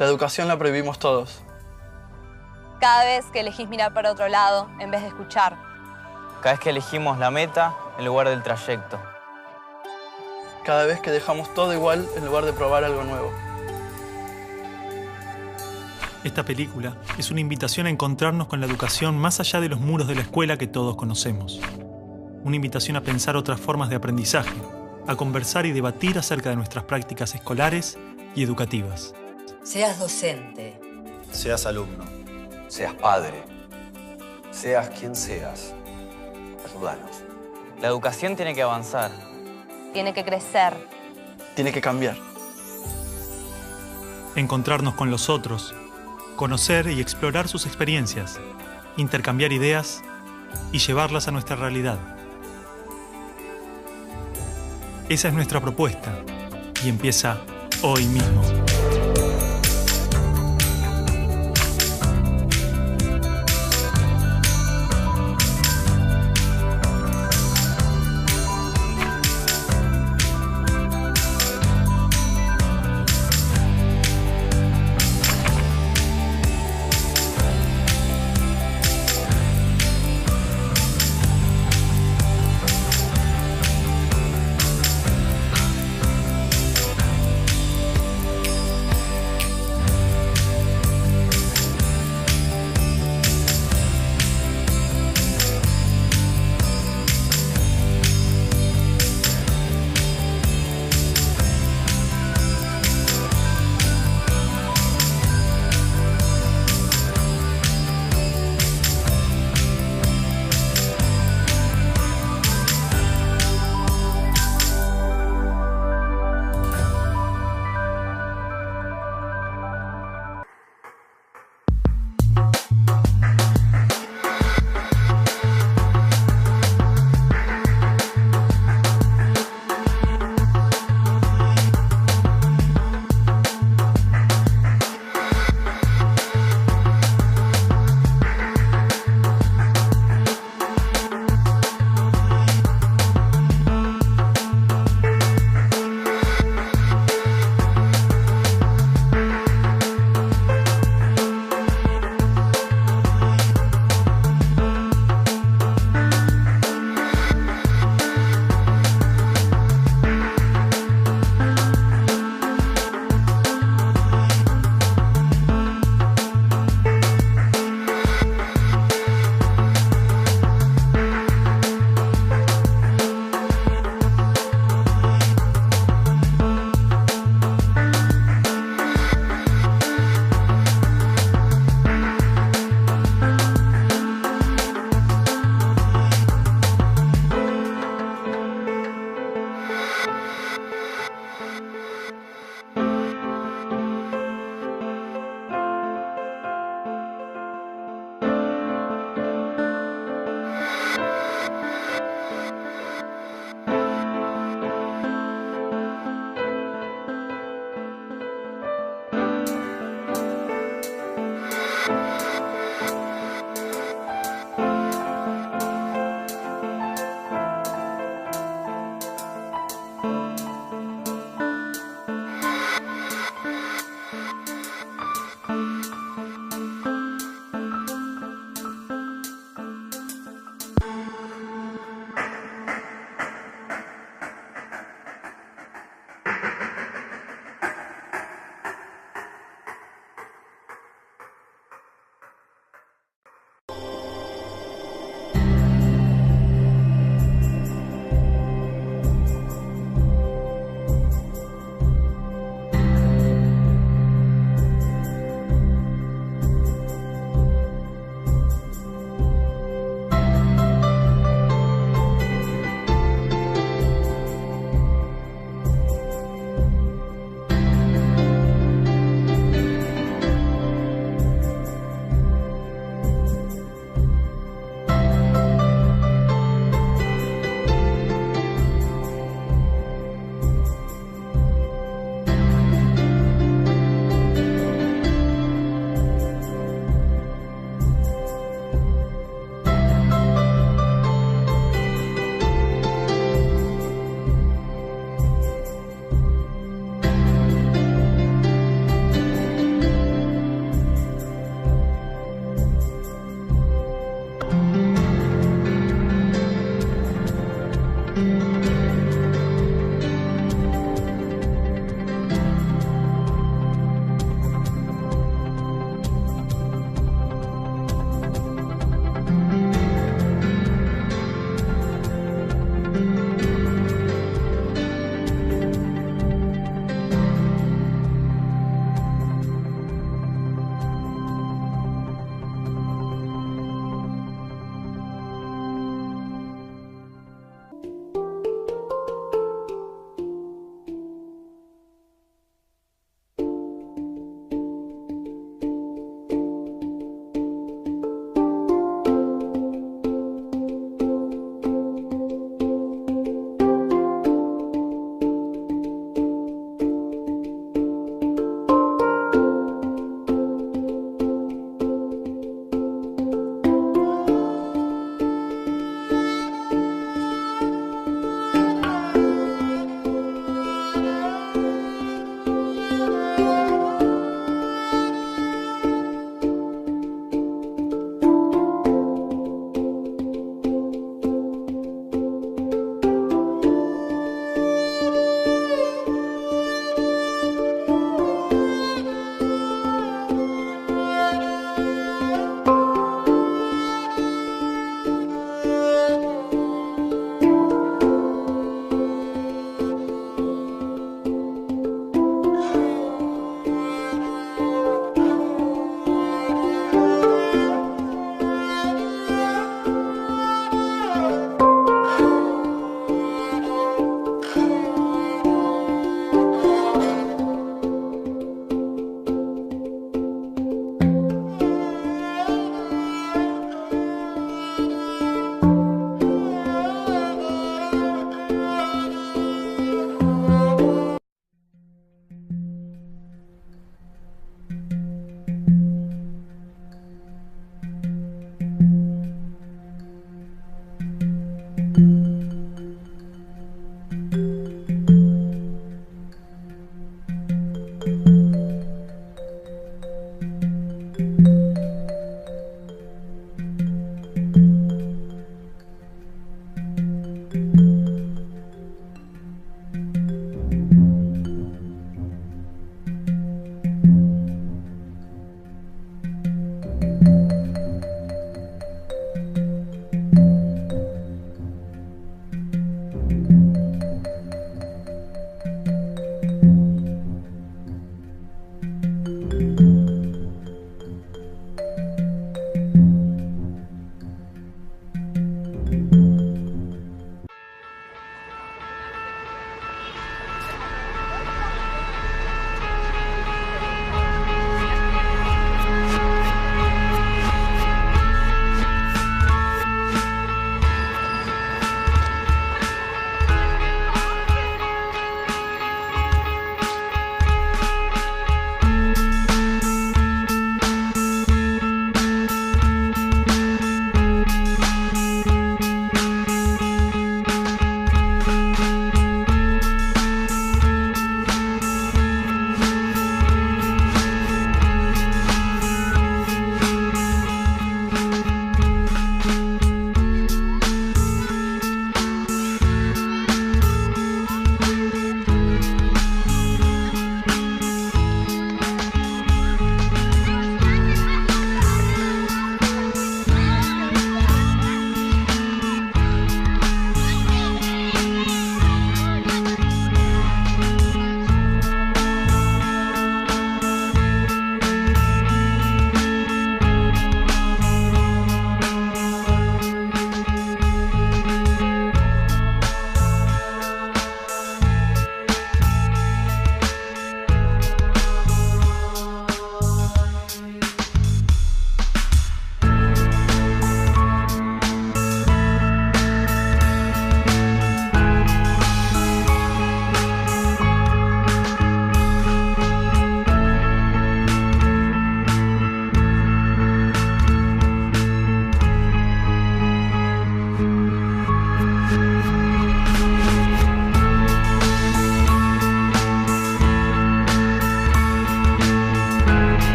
La educación la prohibimos todos. Cada vez que elegís mirar para otro lado en vez de escuchar. Cada vez que elegimos la meta en lugar del trayecto. Cada vez que dejamos todo igual en lugar de probar algo nuevo. Esta película es una invitación a encontrarnos con la educación más allá de los muros de la escuela que todos conocemos. Una invitación a pensar otras formas de aprendizaje, a conversar y debatir acerca de nuestras prácticas escolares y educativas. Seas docente. Seas alumno. Seas padre. Seas quien seas. Ayúdanos. La educación tiene que avanzar. Tiene que crecer. Tiene que cambiar. Encontrarnos con los otros, conocer y explorar sus experiencias, intercambiar ideas y llevarlas a nuestra realidad. Esa es nuestra propuesta y empieza hoy mismo.